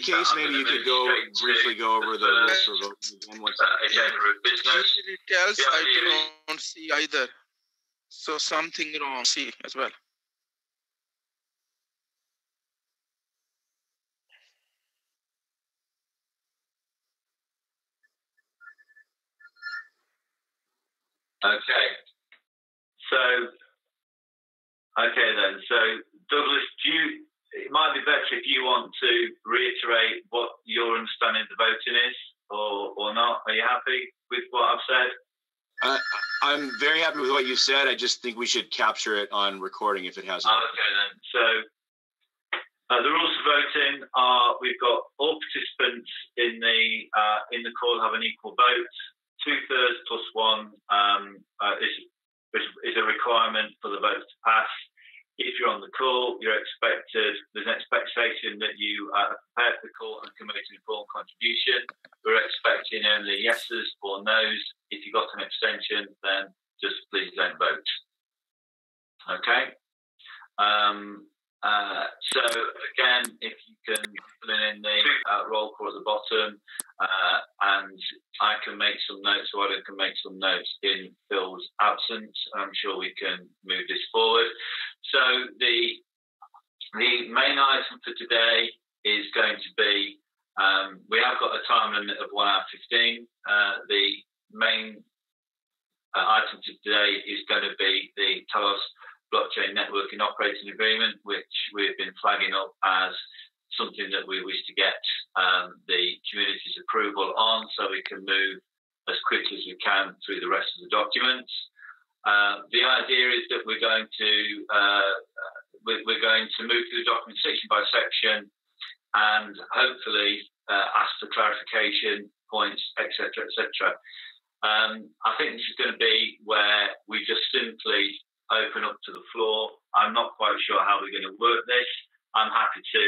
case, maybe you could briefly go over the rules for voting again. Usually tells I don't see either. So something wrong. See as well. Okay. So, okay then. So, Douglas, it might be better if you want to reiterate what your understanding of the voting is, or not. Are you happy with what I've said? I'm very happy with what you said. I just think we should capture it on recording if it hasn't. Okay then. So the rules for voting are: we've got all participants in the call have an equal vote. 2/3 plus 1 is a requirement for the vote to pass. If you're on the call, there's an expectation that you are prepared for the call and can make an informed contribution. We're expecting only yeses or nos. If you've got an abstention, then just please don't vote. Okay? So again, if you can put in the roll call at the bottom, and I can make some notes, or I can make some notes in Phil's absence. I'm sure we can move this forward. So the main item for today is going to be, we have got a time limit of 1 hour 15. The main item for today is going to be the Telos Blockchain Networking Operating Agreement, which we've been flagging up as something that we wish to get the community's approval on, so we can move as quickly as we can through the rest of the documents. The idea is that we're going to move through the document section by section, and hopefully ask for clarification points, etc., etc. I think this is going to be where we just simply open up to the floor. I'm not quite sure how we're going to work this. I'm happy to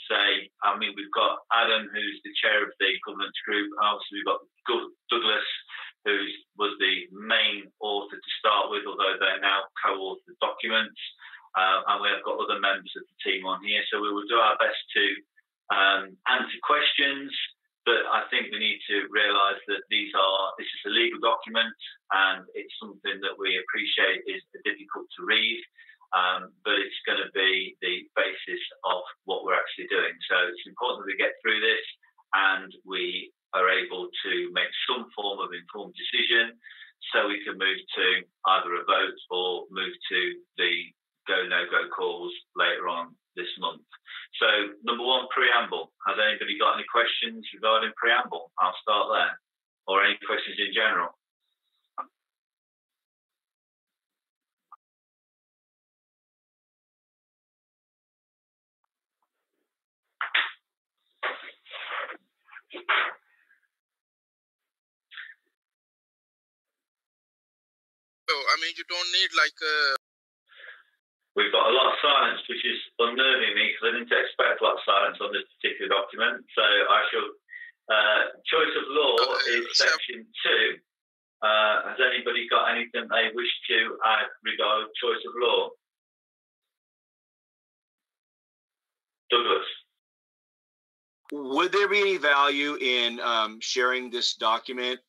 say, we've got Adam, who's the chair of the governance group, and obviously we've got Douglas, who was the main author to start with, although they're now co-authored documents, and we have got other members of the team on here. So we will do our best to answer questions, but I think we need to realise that this is a legal document, and it's something that we appreciate is difficult to read, but it's going to be the basis of what we're actually doing. So it's important that we get through this and we are able to make some form of informed decision, so we can move to either a vote or move to the go, no-go calls later on this month. So, number 1, preamble. Has anybody got any questions regarding preamble? I'll start there. Or any questions in general? So, you don't need like a... We've got a lot of silence, which is unnerving me because I didn't expect a lot of silence on this particular document. So I shall... choice of law is section 2. Has anybody got anything they wish to add regarding choice of law? Douglas? Would there be any value in sharing this document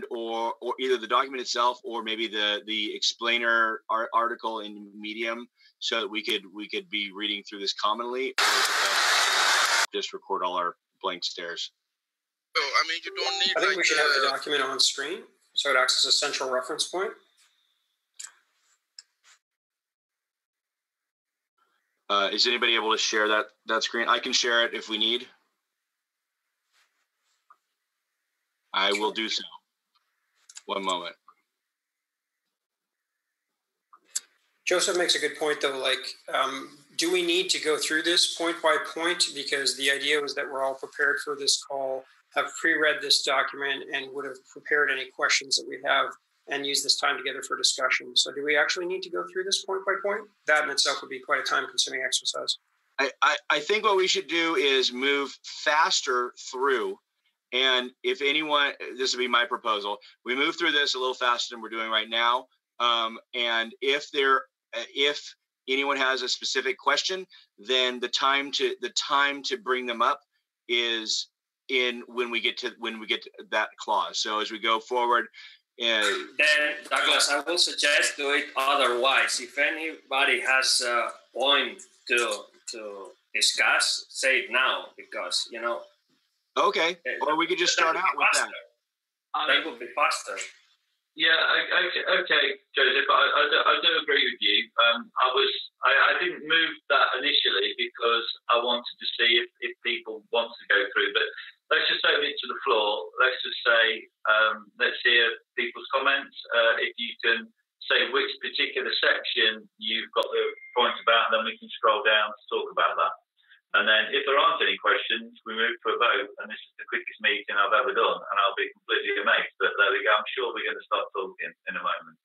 or either the document itself or maybe the explainer article in Medium, so that we could be reading through this commonly, or is it best just record all our blank stares? So, you don't need... I think we should have the document on screen, so it acts as a central reference point. Is anybody able to share that screen? I can share it if we need. I will do so. One moment. Joseph makes a good point, though. Do we need to go through this point by point? Because the idea was that we're all prepared for this call, have pre-read this document, and would have prepared any questions that we have and use this time together for discussion. So do we actually need to go through this point by point? That in itself would be quite a time-consuming exercise. I think what we should do is move faster through. And if anyone, this would be my proposal, we move through this a little faster than we're doing right now. And if anyone has a specific question, then the time to bring them up is in when we get to that clause. So as we go forward, then Douglas, I will suggest do it otherwise. If anybody has a point to discuss, say it now, because Okay, or we could just start out with that. That would be faster. Yeah, okay, Joseph. I do agree with you. I didn't move that initially because I wanted to see if people want to go through. But let's just open it to the floor. Let's just say, let's hear people's comments. If you can say which particular section you've got the point about, then we can scroll down to talk about that. And then if there aren't any questions, we move to a vote. And this is the quickest meeting I've ever done. And I'll be completely amazed. But there we go. I'm sure we're going to start talking in a moment.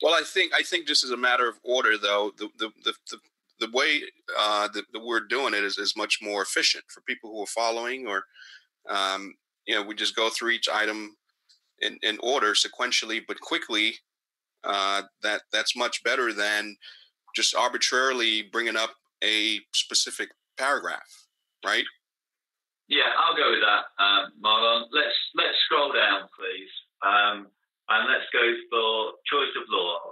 Well, I think just as a matter of order, though, the way that we're doing it is much more efficient for people who are following, or we just go through each item in order sequentially, but quickly. That's much better than just arbitrarily bringing up a specific paragraph, right? Yeah, I'll go with that, Marlon. Let's scroll down, please, and let's go for choice of law.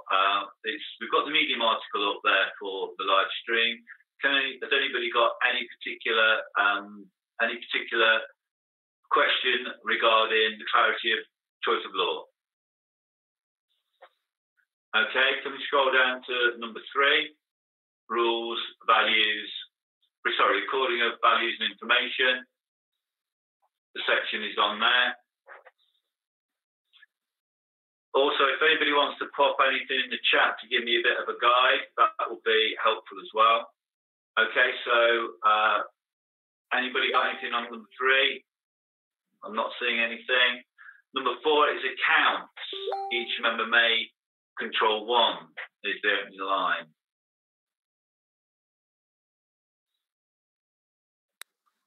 We've got the Medium article up there for the live stream. Has anybody got any particular question regarding the clarity of choice of law? Okay, can we scroll down to number 3? Recording of values and information. The section is on there. Also, if anybody wants to pop anything in the chat to give me a bit of a guide, that will be helpful as well. Okay, so anybody got anything on number 3? I'm not seeing anything. Number 4 is accounts. Each member may control one is the opening line.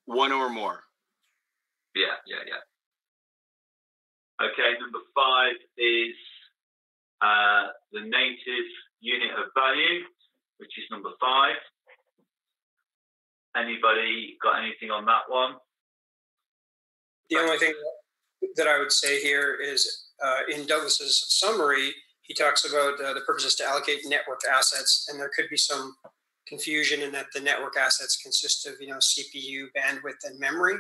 One or more. Yeah. Okay, number 5 is the native unit of value, which is number 5. Anybody got anything on that one? The only thing that I would say here is in Douglas's summary, he talks about the purpose is to allocate network assets, and there could be some confusion in that the network assets consist of CPU, bandwidth, and memory.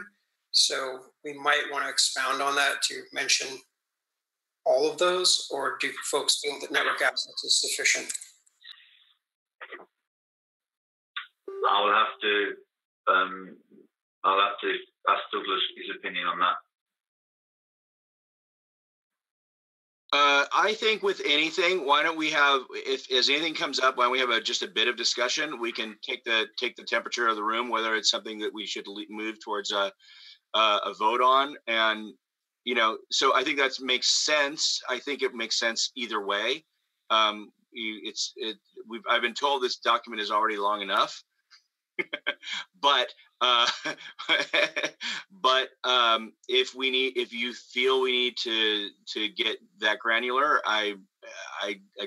So we might want to expound on that to mention all of those, or do folks feel that network assets is sufficient? I'll have to ask Douglas his opinion on that. I think with anything, why don't we have, if as anything comes up, why don't we have just a bit of discussion? We can take the temperature of the room, whether it's something that we should move towards a vote on, and so I think that makes sense. I think it makes sense either way. I've been told this document is already long enough, but if you feel we need to get that granular, I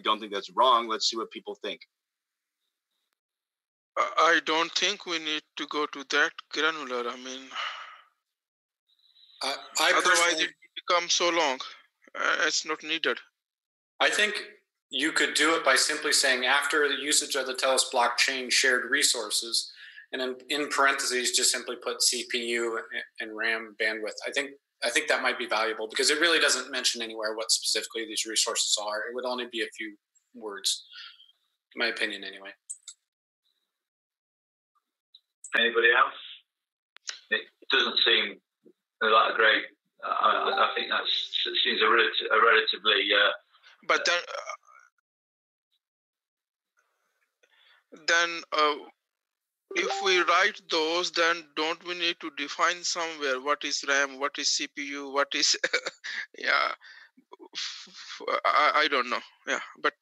don't think that's wrong. Let's see what people think. I don't think we need to go to that granular. I mean, otherwise it becomes so long. It's not needed. I think you could do it by simply saying after the usage of the Telos blockchain shared resources, and in parentheses just simply put CPU and RAM bandwidth. I think that might be valuable because it really doesn't mention anywhere what specifically these resources are. It would only be a few words, in my opinion anyway. Anybody else? It doesn't seem like a great. I think that seems a relatively. But then if we write those, then don't we need to define somewhere what is RAM, what is CPU, what is I don't know. Yeah, but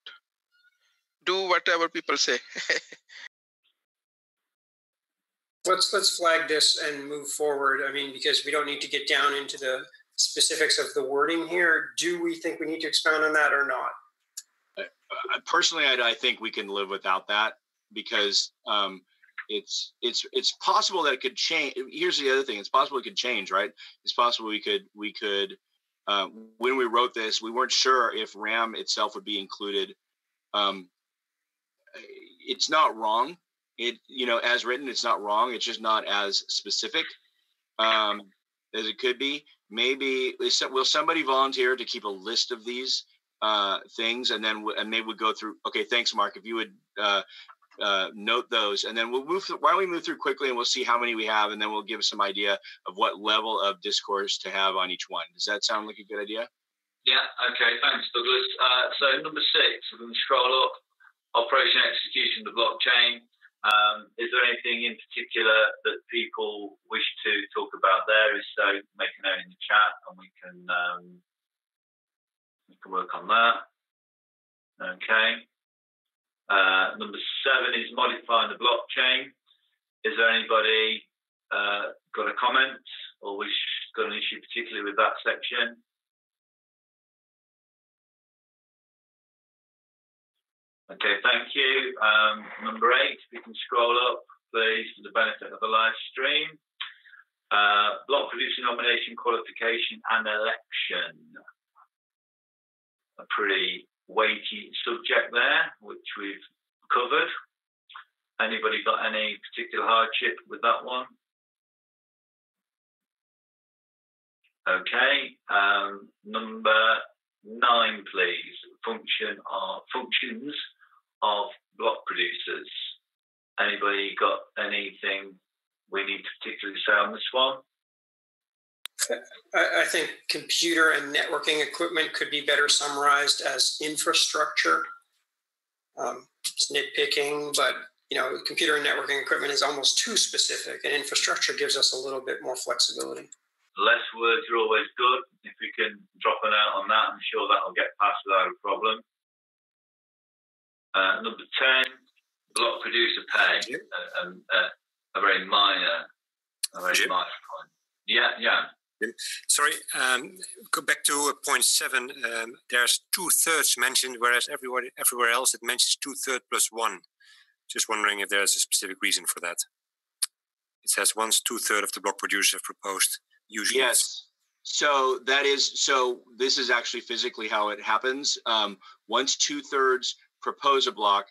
do whatever people say. Let's flag this and move forward. I mean, because we don't need to get down into the specifics of the wording here. Do we think we need to expound on that or not? Personally, I think we can live without that because it's possible that it could change. Here's the other thing: it's possible it could change, right? It's possible we could when we wrote this, we weren't sure if RAM itself would be included. It's not wrong. It, as written, it's not wrong. It's just not as specific as it could be. Maybe will somebody volunteer to keep a list of these things, and then maybe we'll go through. Okay, thanks, Mark. If you would note those, and then we'll move through. Why don't we move through quickly, and we'll see how many we have, and then we'll give some idea of what level of discourse to have on each one. Does that sound like a good idea? Yeah. Okay. Thanks, Douglas. So number 6, we're going to scroll up. Operation execution of the blockchain. Is there anything in particular that people wish to talk about there? If so, make a note in the chat, and we can work on that. Okay. Number 7 is modifying the blockchain. Is there anybody got a comment or got an issue particularly with that section? Okay, thank you. Number 8, if we can scroll up, please, for the benefit of the live stream. Block producer nomination, qualification, and election. A pretty weighty subject there, which we've covered. Anybody got any particular hardship with that one? Okay. Number 9, please. Functions of block producers. Anybody got anything we need to particularly say on this one? I think computer and networking equipment could be better summarized as infrastructure. It's nitpicking, but computer and networking equipment is almost too specific, and infrastructure gives us a little bit more flexibility. Less words are always good. If we can drop a note on that, I'm sure that'll get passed without a problem. Number 10, block producer pay. A very minor point. Yeah. Sorry, go back to point 7. There's 2/3 mentioned, whereas everywhere else it mentions 2/3 plus 1. Just wondering if there's a specific reason for that. It says once 2/3 of the block producers have proposed. Usually, yes. So this is actually physically how it happens. Once 2/3 propose a block,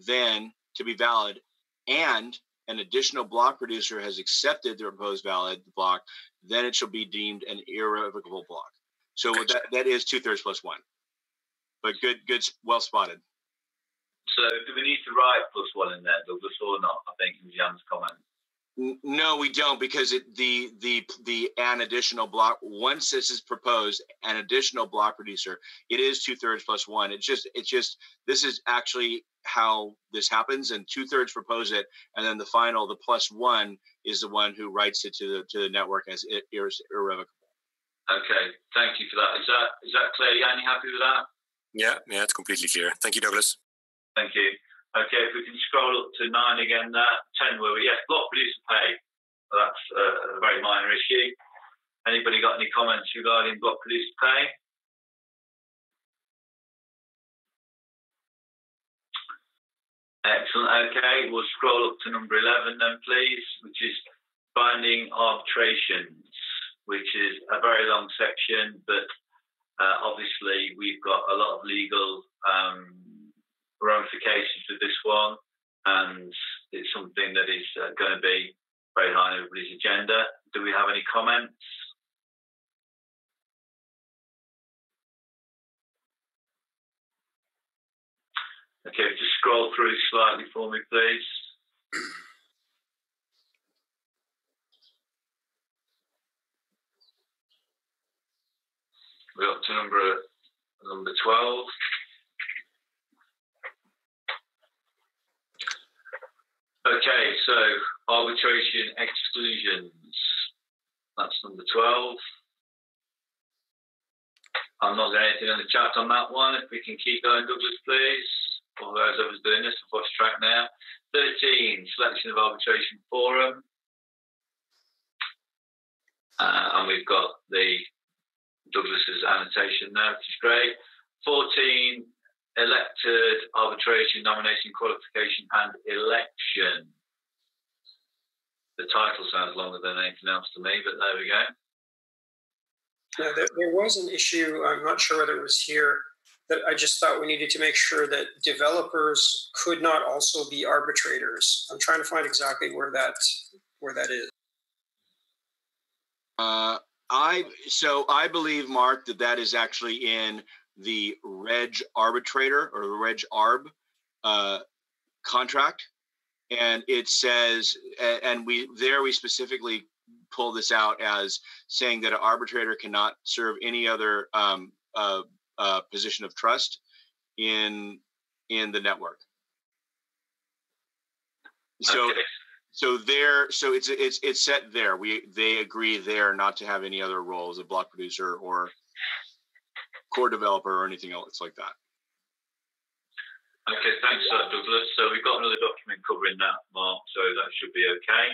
then to be valid, and an additional block producer has accepted the proposed valid block, then it shall be deemed an irrevocable block. So gotcha. that is 2/3 plus 1. But good, well spotted. So do we need to write +1 in there, Douglas, or not? I think in Jan's comment. No, we don't, because an additional block, once this is proposed, an additional block producer, it is 2/3 plus 1. It's just this is actually how this happens, and 2/3 propose it, and then the +1 is the one who writes it to the network as irrevocable. Okay, thank you for that. Is that clear, Jan? You happy with that? Yeah, it's completely clear. Thank you, Douglas. Thank you. Okay, if we can scroll up to 9 again there. 10 were we? Yes, block producer pay. Well, that's a very minor issue. Anybody got any comments regarding block producer pay? Excellent. Okay, we'll scroll up to number 11 then, please, which is binding arbitrations, which is a very long section, but obviously we've got a lot of legal ramifications to this one, and it's something that is going to be very high on everybody's agenda. Do we have any comments? Okay, just scroll through slightly for me, please. We're up to number 12. Okay, so arbitration exclusions. That's number 12. I'm not getting anything in the chat on that one. If we can keep going, Douglas, please. Although whoever's doing this, I've lost track now. 13, selection of arbitration forum. And we've got the Douglas's annotation there, which is great. 14, elected arbitration, nomination, qualification, and election. The title sounds longer than anything else to me, but there we go. Yeah, there was an issue, I'm not sure whether it was here, that I just thought we needed to make sure that developers could not also be arbitrators. I'm trying to find exactly where that is. I believe, Mark, that is actually in the Reg Arbitrator or the Reg Arb contract, and it says, and we specifically pull this out as saying that an arbitrator cannot serve any other position of trust in the network. So. Okay. So it's set there. They agree there not to have any other role as a block producer or core developer or anything else like that. Okay, thanks, Douglas. So we've got another document covering that, Mark. So that should be okay.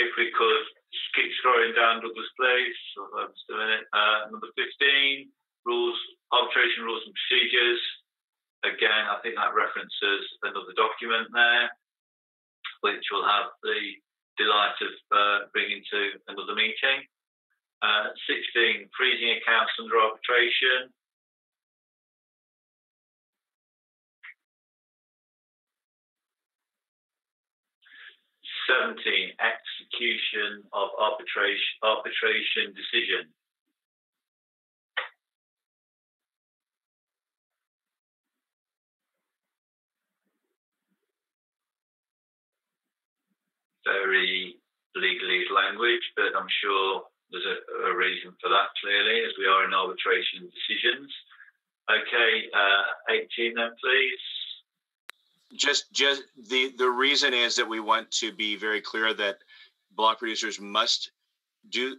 If we could keep scrolling down, Douglas, please. I'm still in it. Number 15, arbitration rules and procedures. Again, I think that references another document there, which we'll have the delight of bringing to another meeting. 16, freezing accounts under arbitration. 17, execution of arbitration decision. Very legalese language, but I'm sure there's a reason for that, clearly, as we are in arbitration decisions. Okay, 18 then, please. Just the reason is that we want to be very clear that block producers must carry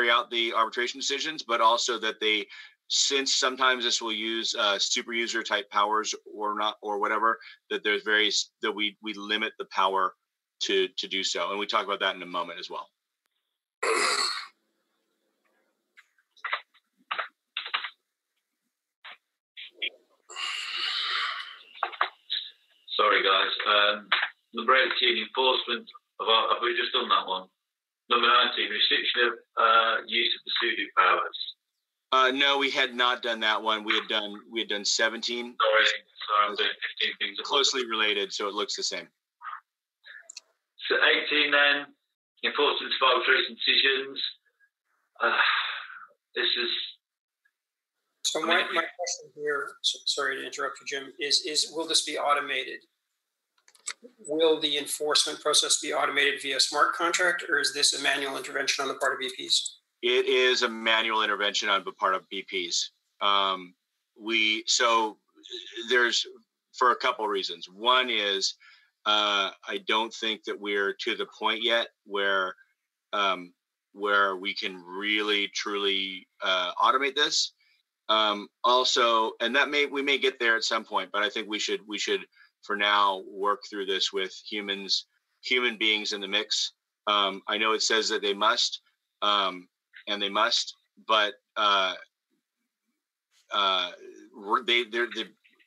out the arbitration decisions, but also that they, since sometimes this will use super user type powers or not or whatever, that there's we limit the power to do so, and we talk about that in a moment as well. Sorry, guys. Number 18, enforcement of have we just done that one? Number 19, restriction of use of the sudo powers. No, we had not done that one. We had done 17. Sorry, I'm doing 15 things. Closely related, so it looks the same. So 18 then, enforcement of arbitration decisions. This is. So my question here, sorry to interrupt you, Jim, is will this be automated? Will the enforcement process be automated via smart contract, or is this a manual intervention on the part of BPs? It is a manual intervention on the part of BPs. So there's, for a couple of reasons. One is I don't think that we're to the point yet where we can really truly automate this. Also, and we may get there at some point, but I think we should for now work through this with human beings in the mix. I know it says that they must, and they must, but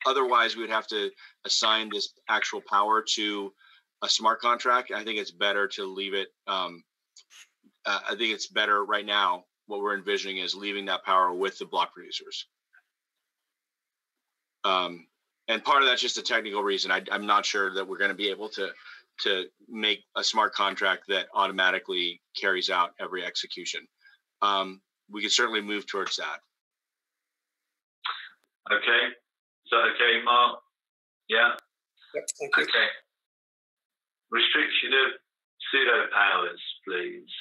otherwise we would have to assign this actual power to a smart contract. I think it's better to leave it. I think it's better right now. What we're envisioning is leaving that power with the block producers. And part of that's just a technical reason. I'm not sure that we're going to be able to make a smart contract that automatically carries out every execution. We could certainly move towards that. Okay. Is that okay, Mark? Yeah? Yep, thank you. Okay. Restriction of pseudo powers, please.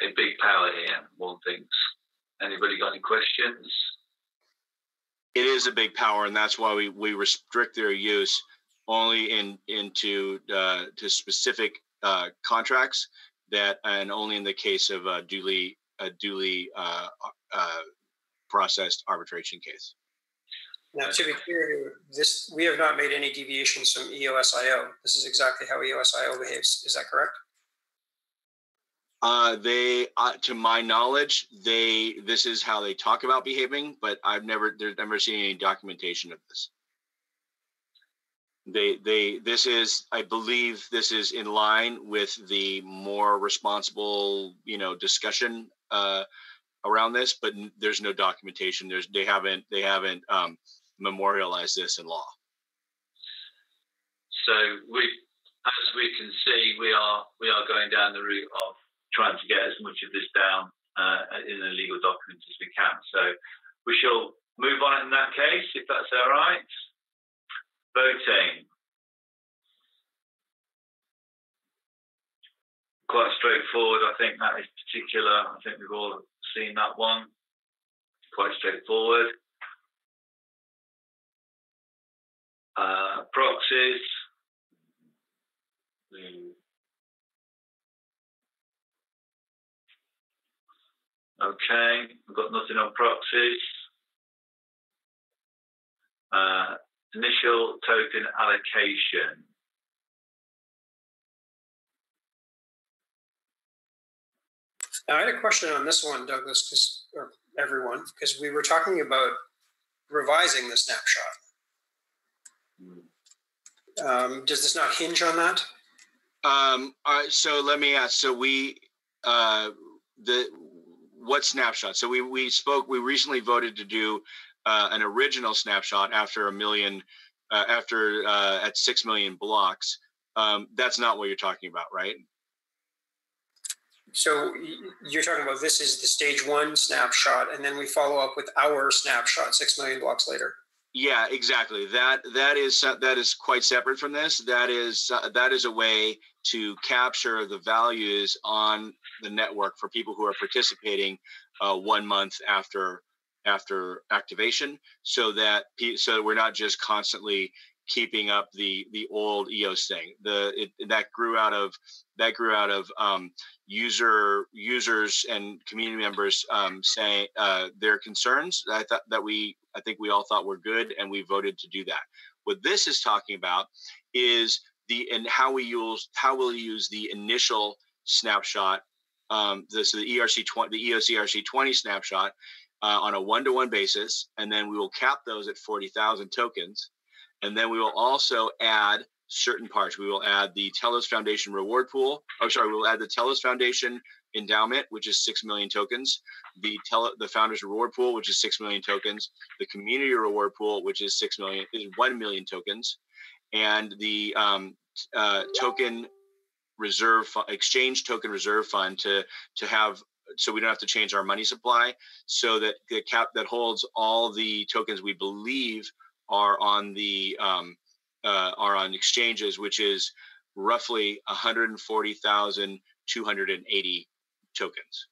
A big power here, one thinks. Anybody got any questions? It is a big power, and that's why we restrict their use only into to specific contracts and only in the case of a duly processed arbitration case. Now, to be clear, we have not made any deviations from EOSIO. This is exactly how EOSIO behaves. Is that correct? To my knowledge, this is how they talk about behaving, but I've never seen any documentation of this. this is, I believe this is in line with the more responsible, discussion around this, but there's no documentation. They haven't memorialized this in law. So as we can see, we are going down the route of trying to get as much of this down in the legal documents as we can. So we shall move on in that case, if that's all right. Voting. Quite straightforward. I think that is particular. I think we've all seen that one. Quite straightforward. Proxies. Okay, we've got nothing on proxies. Initial token allocation. Now, I had a question on this one, Douglas, or everyone, because we were talking about revising the snapshot. Does this not hinge on that? So let me ask. So what snapshot? So we recently voted to do an original snapshot after at 6 million blocks. That's not what you're talking about, right? So you're talking about this is the stage 1 snapshot, and then we follow up with our snapshot 6 million blocks later. Yeah, exactly. That is quite separate from this. That is a way to capture the values on the network for people who are participating 1 month after activation, so that we're not just constantly keeping up the old EOS thing. That grew out of users and community members saying their concerns. I think we all thought were good, and we voted to do that. What this is talking about is how we'll use the initial snapshot, the EOS ERC 20 snapshot on a 1-to-1 basis, and then we will cap those at 40,000 tokens. And then we will also add certain parts. We will add the Telos Foundation reward pool. We'll add the Telos Foundation endowment, which is 6 million tokens. The Founders Reward Pool, which is 6 million tokens. The Community Reward Pool, which is 1 million tokens, and the Token Reserve Exchange Token Reserve Fund to have, so we don't have to change our money supply, so that the cap that holds all the tokens we believe are on exchanges, which is roughly 140,280 tokens.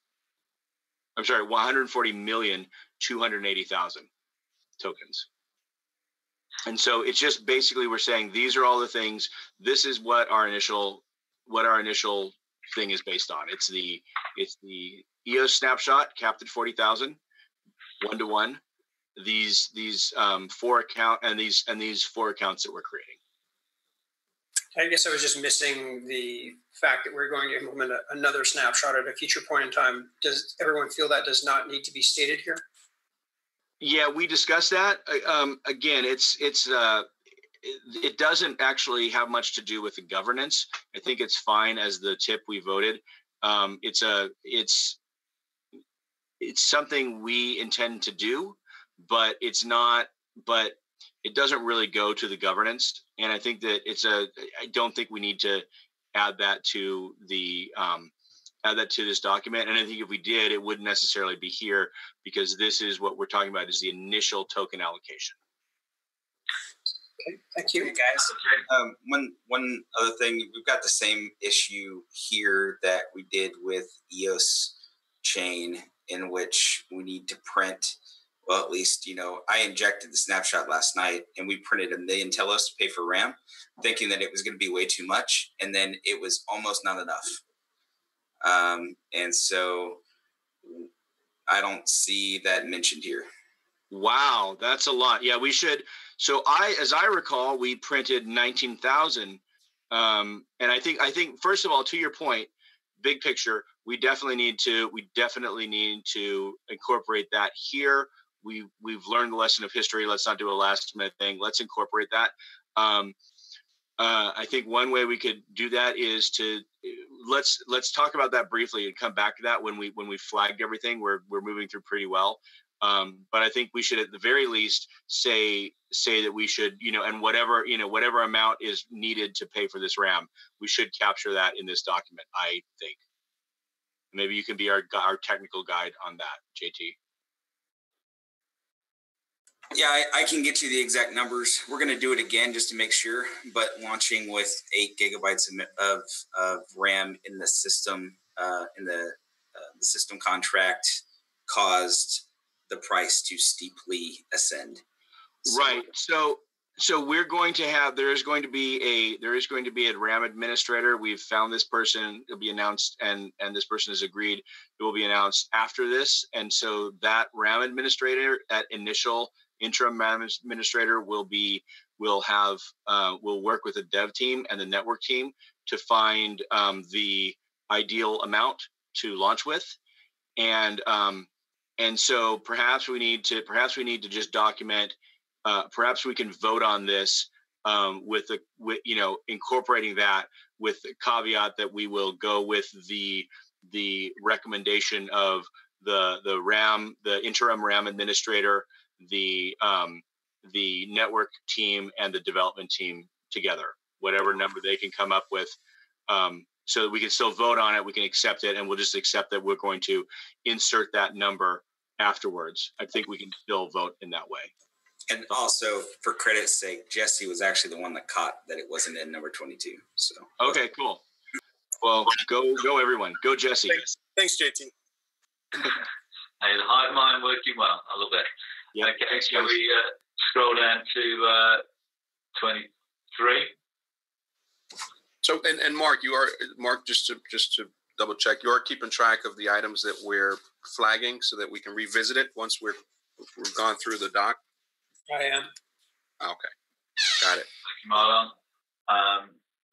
I'm sorry, 140,280,000 tokens. And so it's just basically we're saying these are all the things. This is what our initial thing is based on. It's the EOS snapshot capped at 40,000, 1-to-1. These 4 accounts that we're creating. I guess I was just missing the fact that we're going to implement another snapshot at a future point in time. Does everyone feel that does not need to be stated here? Yeah, we discussed that. Again, it doesn't actually have much to do with the governance. I think it's fine as the tip we voted. It's something we intend to do, but it's not. But it doesn't really go to the governance, and I think that I don't think we need to add that to this document. And I think if we did, it wouldn't necessarily be here, because this is what we're talking about is the initial token allocation. Okay, thank you. Hey guys, one other thing, we've got the same issue here that we did with EOS chain, in which we need to print. Well, at least, I injected the snapshot last night, and we printed 1 million Telos to pay for RAM, thinking that it was going to be way too much, and then it was almost not enough. And so I don't see that mentioned here. Wow, that's a lot. Yeah, we should. So as I recall, we printed 19,000. And I think first of all, to your point, big picture, we definitely need to incorporate that here. We've learned the lesson of history. Let's not do a last minute thing. Let's incorporate that. I think one way we could do that is to let's talk about that briefly and come back to that when we flagged everything. We're moving through pretty well, but I think we should at the very least say that we should, and whatever amount is needed to pay for this RAM, we should capture that in this document. I think maybe you can be our technical guide on that, JT. Yeah, I can get you the exact numbers. We're going to do it again just to make sure, but launching with 8 gigabytes of RAM in the system, in the system contract, caused the price to steeply ascend. Right. So we're going to have, there is going to be a RAM administrator. We've found this person. It'll be announced, and this person has agreed it will be announced after this. And so that RAM administrator, that initial interim RAM administrator, will work with the dev team and the network team to find the ideal amount to launch with. And so perhaps we need to just document. Perhaps we can vote on this with incorporating that with the caveat that we will go with the recommendation of the RAM, the interim RAM administrator, the network team, and the development team together, whatever number they can come up with. So that we can still vote on it, we can accept it, and we'll just accept that we're going to insert that number afterwards. I think we can still vote in that way. And also, for credit's sake, Jesse was actually the one that caught that it wasn't in number 22. So okay, cool. Well, go everyone. Go Jesse. Thanks JT. Hey, the hive mind working well. I love it. Yeah. Okay, shall we scroll down to 23? So, and Mark, just to double check, you are keeping track of the items that we're flagging so that we can revisit it once we've gone through the doc. I am. Okay, got it. Thank you, Marlon.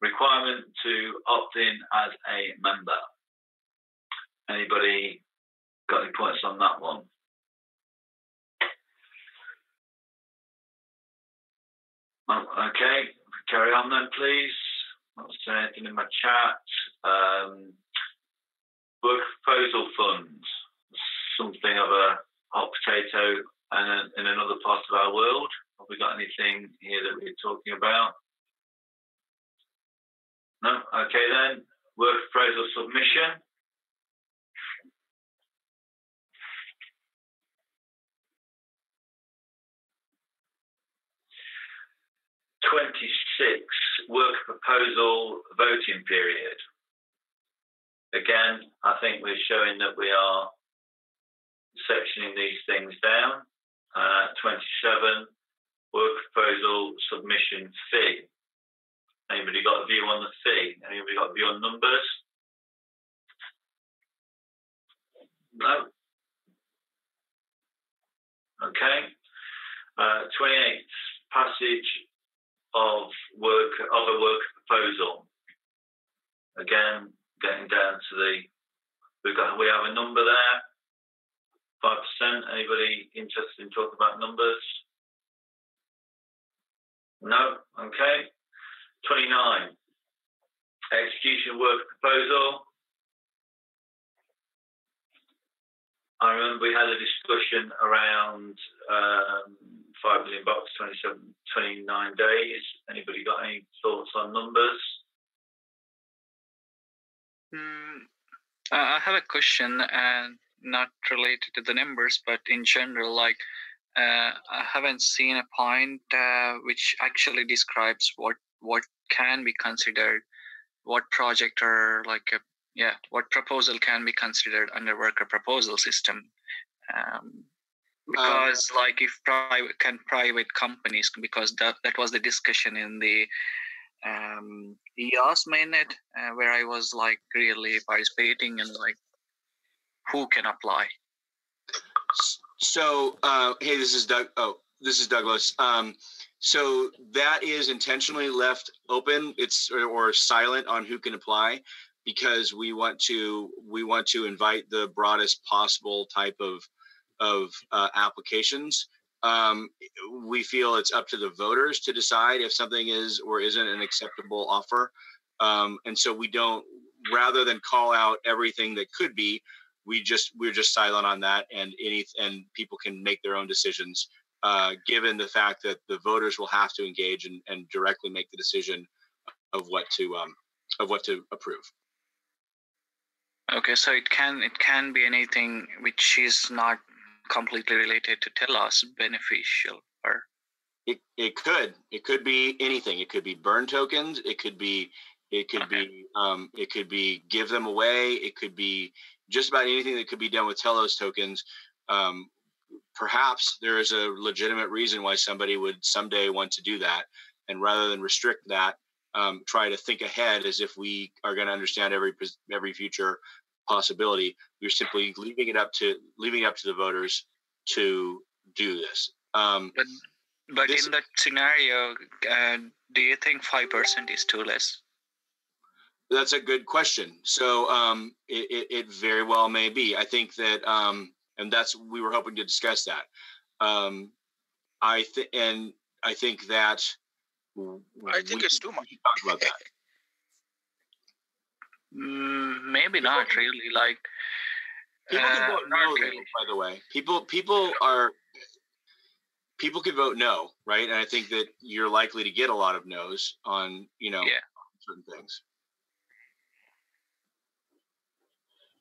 Requirement to opt in as a member. Anybody got any points on that one? Okay, carry on then, please. Not saying anything in my chat. Work proposal fund, something of a hot potato and in another part of our world. Have we got anything here that we're talking about? No? Okay then. Work proposal submission. Work proposal voting period. Again, I think we're showing that we are sectioning these things down. 27, work proposal submission fee. Anybody got a view on the fee? Anybody got a view on numbers? No? Okay. 28, passage of a work proposal. Again, getting down to we have a number there. 5%. Anybody interested in talking about numbers? No? Okay. 29. Execution work proposal. I remember we had a discussion around $5 million, 29 days. Anybody got any thoughts on numbers? I have a question, and not related to the numbers, but in general, I haven't seen a point which actually describes what can be considered, what project or what proposal can be considered under worker proposal system. Because if private companies, because that was the discussion in the EOS mainnet where I was really participating, and who can apply. So hey, this is Doug. Oh, this is Douglas. So that is intentionally left open. It's or silent on who can apply, because we want to invite the broadest possible type of applications. we feel it's up to the voters to decide if something is or isn't an acceptable offer. And so we don't, rather than call out everything that could be, we're just silent on that, and people can make their own decisions, given the fact that the voters will have to engage and directly make the decision of what to approve. Okay, so it can be anything which is not completely related to Telos beneficial, or it could be anything. It could be burn tokens. It could be give them away. It could be just about anything that could be done with Telos tokens. Perhaps there is a legitimate reason why somebody would someday want to do that, and rather than restrict that, try to think ahead as if we are going to understand every future possibility. We're simply leaving it up to the voters to do this. But in that scenario, do you think 5% is too less? That's a good question. So it very well may be. I think that, and we were hoping to discuss that. I think that. I think it's too much. Talk about that. Maybe not really. Like people can vote no, really. By the way, people can vote no, right? And I think that you're likely to get a lot of no's on certain things.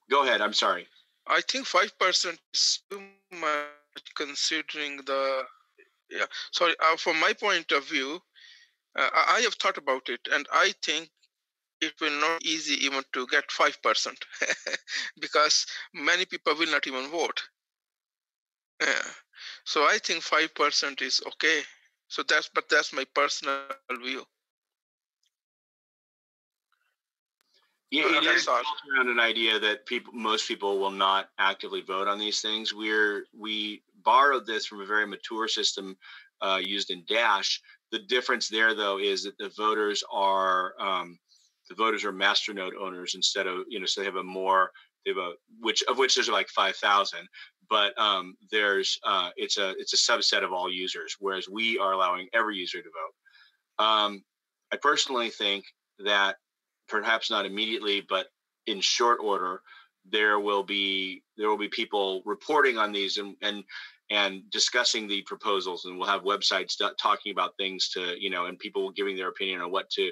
Go ahead. I'm sorry. I think 5% is too much considering the. Yeah. Sorry. From my point of view, I have thought about it, and I think it will not be easy even to get 5% because many people will not even vote. So I think 5% is okay. So that's my personal view. Yeah, it is built around an idea that most people will not actively vote on these things. We borrowed this from a very mature system used in Dash. The difference there, though, is that the voters are masternode owners instead of so they have which there's like 5,000, but it's a subset of all users, whereas we are allowing every user to vote. I personally think that perhaps not immediately, but in short order, there will be people reporting on these and discussing the proposals, and we'll have websites talking about things and people giving their opinion on what to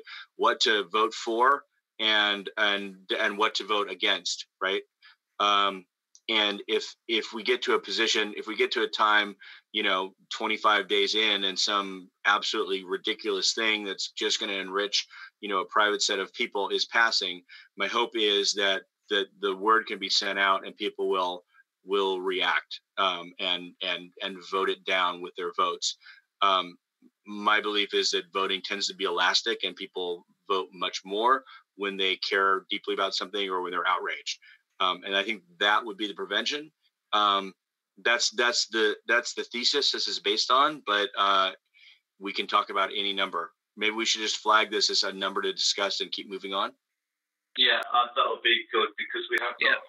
vote for and what to vote against, right? And if we get to a time, 25 days in, and some absolutely ridiculous thing that's just going to enrich, a private set of people is passing, my hope is that the word can be sent out and people will react and vote it down with their votes. My belief is that voting tends to be elastic, and people vote much more when they care deeply about something or when they're outraged. And I think that would be the prevention. That's the thesis this is based on, but we can talk about any number. Maybe we should just flag this as a number to discuss and keep moving on. Yeah, that would be good because we have got.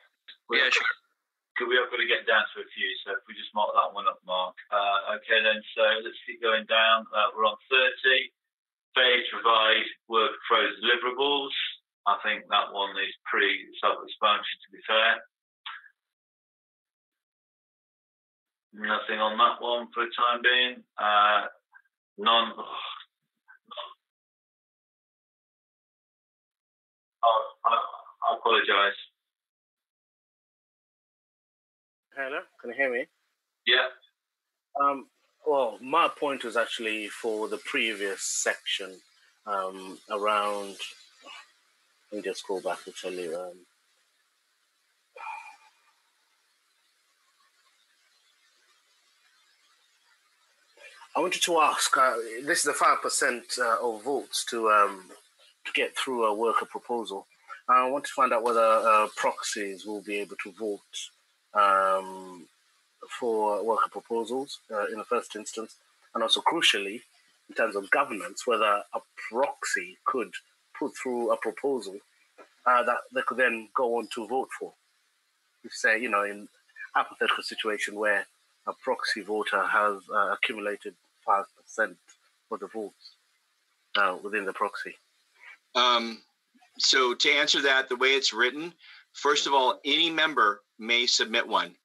Yeah, sure. Because we have got to get down to a few, so if we just mark that one up, Mark. Okay, then, so let's keep going down. We're on 30. Failure to provide work pros deliverables. I think that one is pretty self-explanatory, to be fair. Nothing on that one for the time being. None. I apologise. Hello, can you hear me? Yeah. Well, my point was actually for the previous section around. Let me just scroll back to tell you. I wanted to ask. This is the 5% of votes to get through a worker proposal. I want to find out whether proxies will be able to vote for worker proposals in the first instance, and also crucially, in terms of governance, whether a proxy could put through a proposal that they could then go on to vote for. If, say, in a hypothetical situation where a proxy voter has accumulated 5% of the votes within the proxy? So to answer that, the way it's written, first of all, any member may submit one.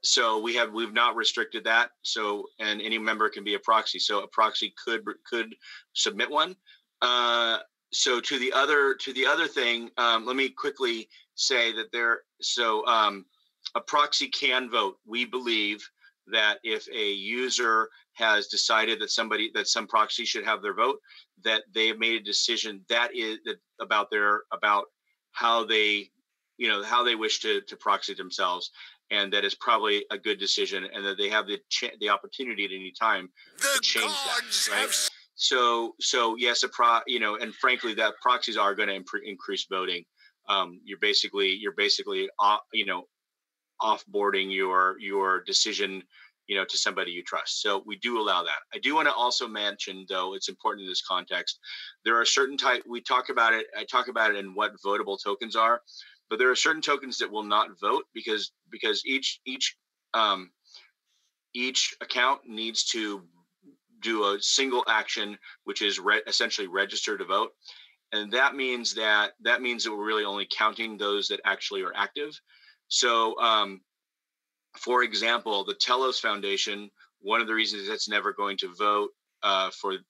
So we've not restricted that. So, and any member can be a proxy. So a proxy could submit one. So to the other thing, let me quickly say that a proxy can vote. We believe that if a user has decided that some proxy should have their vote, that they have made a decision about how they wish to proxy themselves, and that is probably a good decision, and that they have the opportunity at any time to change that, right? So yes, and frankly, that proxies are going to increase voting. You're basically offboarding your decision, to somebody you trust. So we do allow that. I do want to also mention, though, it's important in this context, there are certain I talk about it in what votable tokens are, but there are certain tokens that will not vote because each account needs to do a single action, which is essentially register to vote. And that means that we're really only counting those that actually are active. So, for example, the Telos Foundation, one of the reasons it's never going to vote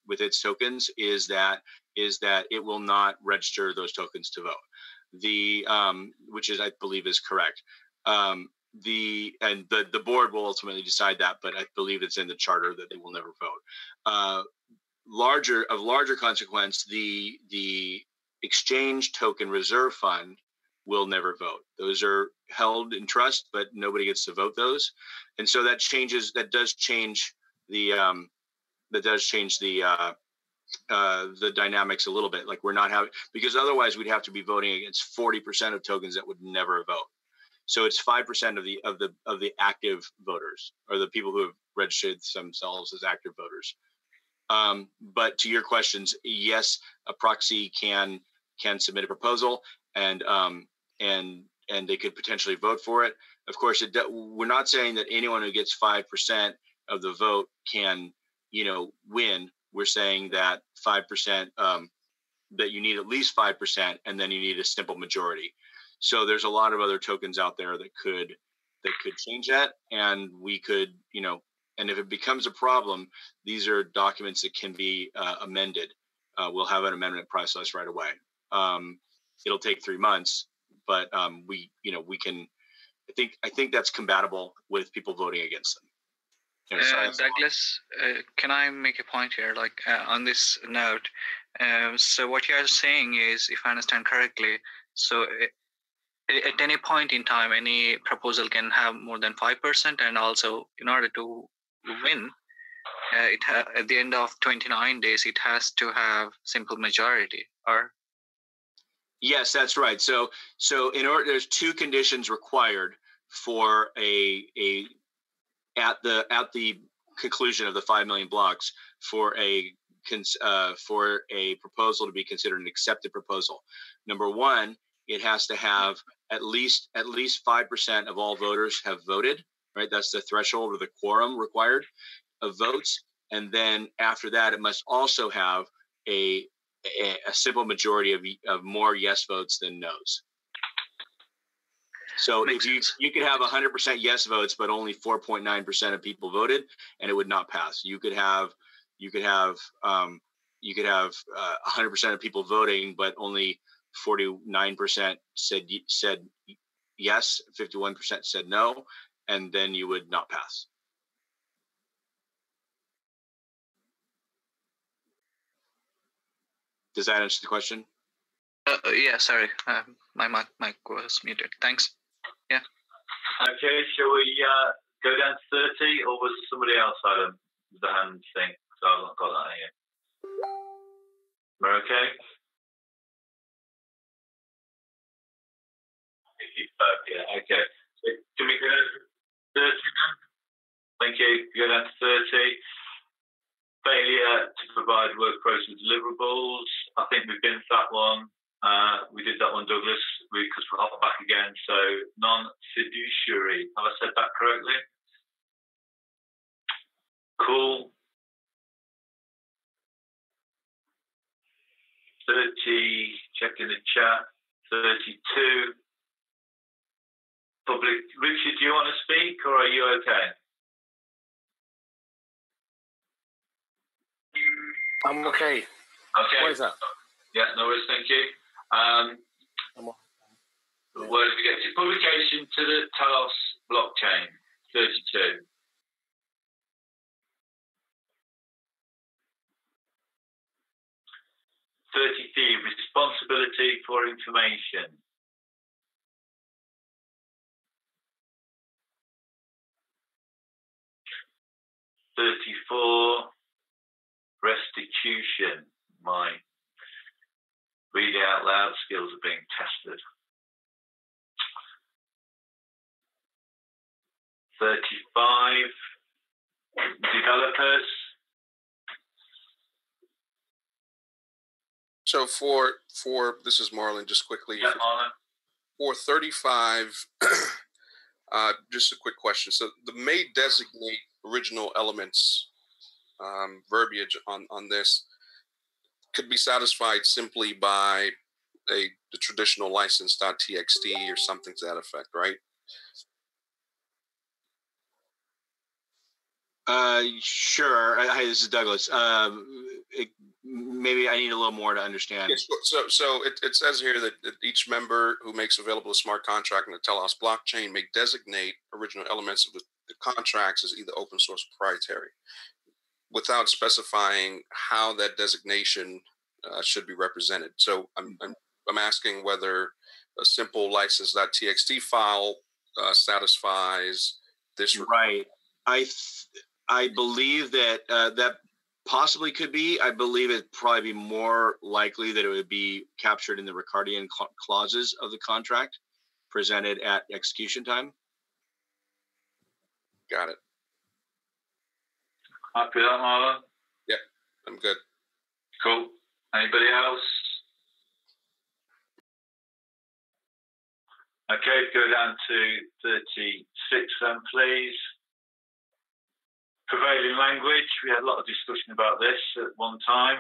with its tokens is that it will not register those tokens to vote. Which I believe is correct. The board will ultimately decide that, but I believe it's in the charter that they will never vote. Larger consequence, the exchange token reserve fund will never vote.Ose are held in trust, but nobody gets to vote those, and so that does change the dynamics a little bit. Like, we're not having, because otherwise we'd have to be voting against 40% of tokens that would never vote. So it's 5% of the active voters, or the people who have registered themselves as active voters. But to your questions, yes, a proxy can submit a proposal, and they could potentially vote for it. Of course, we're not saying that anyone who gets 5% of the vote can, win. We're saying that 5%, that you need at least 5%, and then you need a simple majority. So there's a lot of other tokens out there that could change that, and we could, and if it becomes a problem, these are documents that can be amended. We'll have an amendment process right away. It'll take 3 months, but we can. I think that's compatible with people voting against them. Douglas, can I make a point here? Like, on this note, so what you are saying is, if I understand correctly, so at any point in time, any proposal can have more than 5%, and also in order to win, at the end of 29 days, it has to have simple majority. Or yes, that's right. So in order, there's 2 conditions required for at the conclusion of the 5 million blocks for a proposal to be considered an accepted proposal. Number 1, it has to have at least 5% of all voters have voted. Right, that's the threshold, or the quorum required of votes. And then after that, it must also have a simple majority of more yes votes than no's. So if you could have 100% yes votes, but only 4.9% of people voted, and it would not pass. You could have 100% of people voting, but only 49% said yes, 51% said no, and then you would not pass. Does that answer the question? Yeah, sorry. My mic was muted. Thanks. Yeah. Okay, shall we go down to 30, or was it somebody else had the hand thing? So I've not got that here. We're okay? Yeah, okay. So can we go down to 30 then? Thank you. Go down to 30. Failure to provide work process deliverables. I think we've been to that one. We did that one, Douglas, because we're hot back again. So non-fiduciary. Have I said that correctly? Cool. 30, checking the chat, 32. Public. Richard, do you want to speak or are you okay? I'm okay. Okay. What is that? Yeah, no worries, thank you. Where did we get to? Publication to the Telos blockchain, 32. Responsibility for information. Restitution. My reading out loud skills are being tested. 35. Developers. So for this is Marlon, just quickly. Yeah, Marlon. For 35, just a quick question. So the may designate original elements verbiage on this could be satisfied simply by the traditional license.txt or something to that effect, right? Sure. Hi, this is Douglas. Maybe I need a little more to understand. Yes, so it says here that each member who makes available a smart contract in the Telos blockchain may designate original elements of the contracts as either open source or proprietary, without specifying how that designation should be represented. So I'm asking whether a simple license.txt file satisfies this. Right. I believe that that possibly could be. I believe it'd probably be more likely that it would be captured in the Ricardian clauses of the contract presented at execution time. Got it. Happy with that, Marlon? Yep, I'm good. Cool. Anybody else? Okay, go down to 36 then, please. Prevailing language. We had a lot of discussion about this at one time.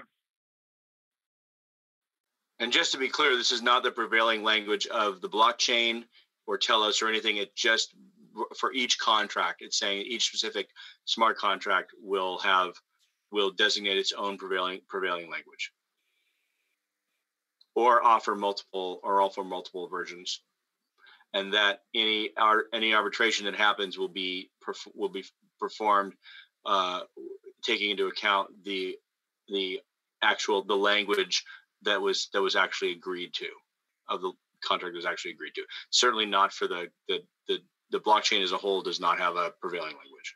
And just to be clear, this is not the prevailing language of the blockchain or Telos or anything. It just, for each contract, it's saying each specific smart contract will designate its own prevailing language, or offer multiple versions, and that any arbitration that happens will be performed taking into account the language that was actually agreed to, of the contract was actually agreed to. Certainly not for the blockchain as a whole does not have a prevailing language.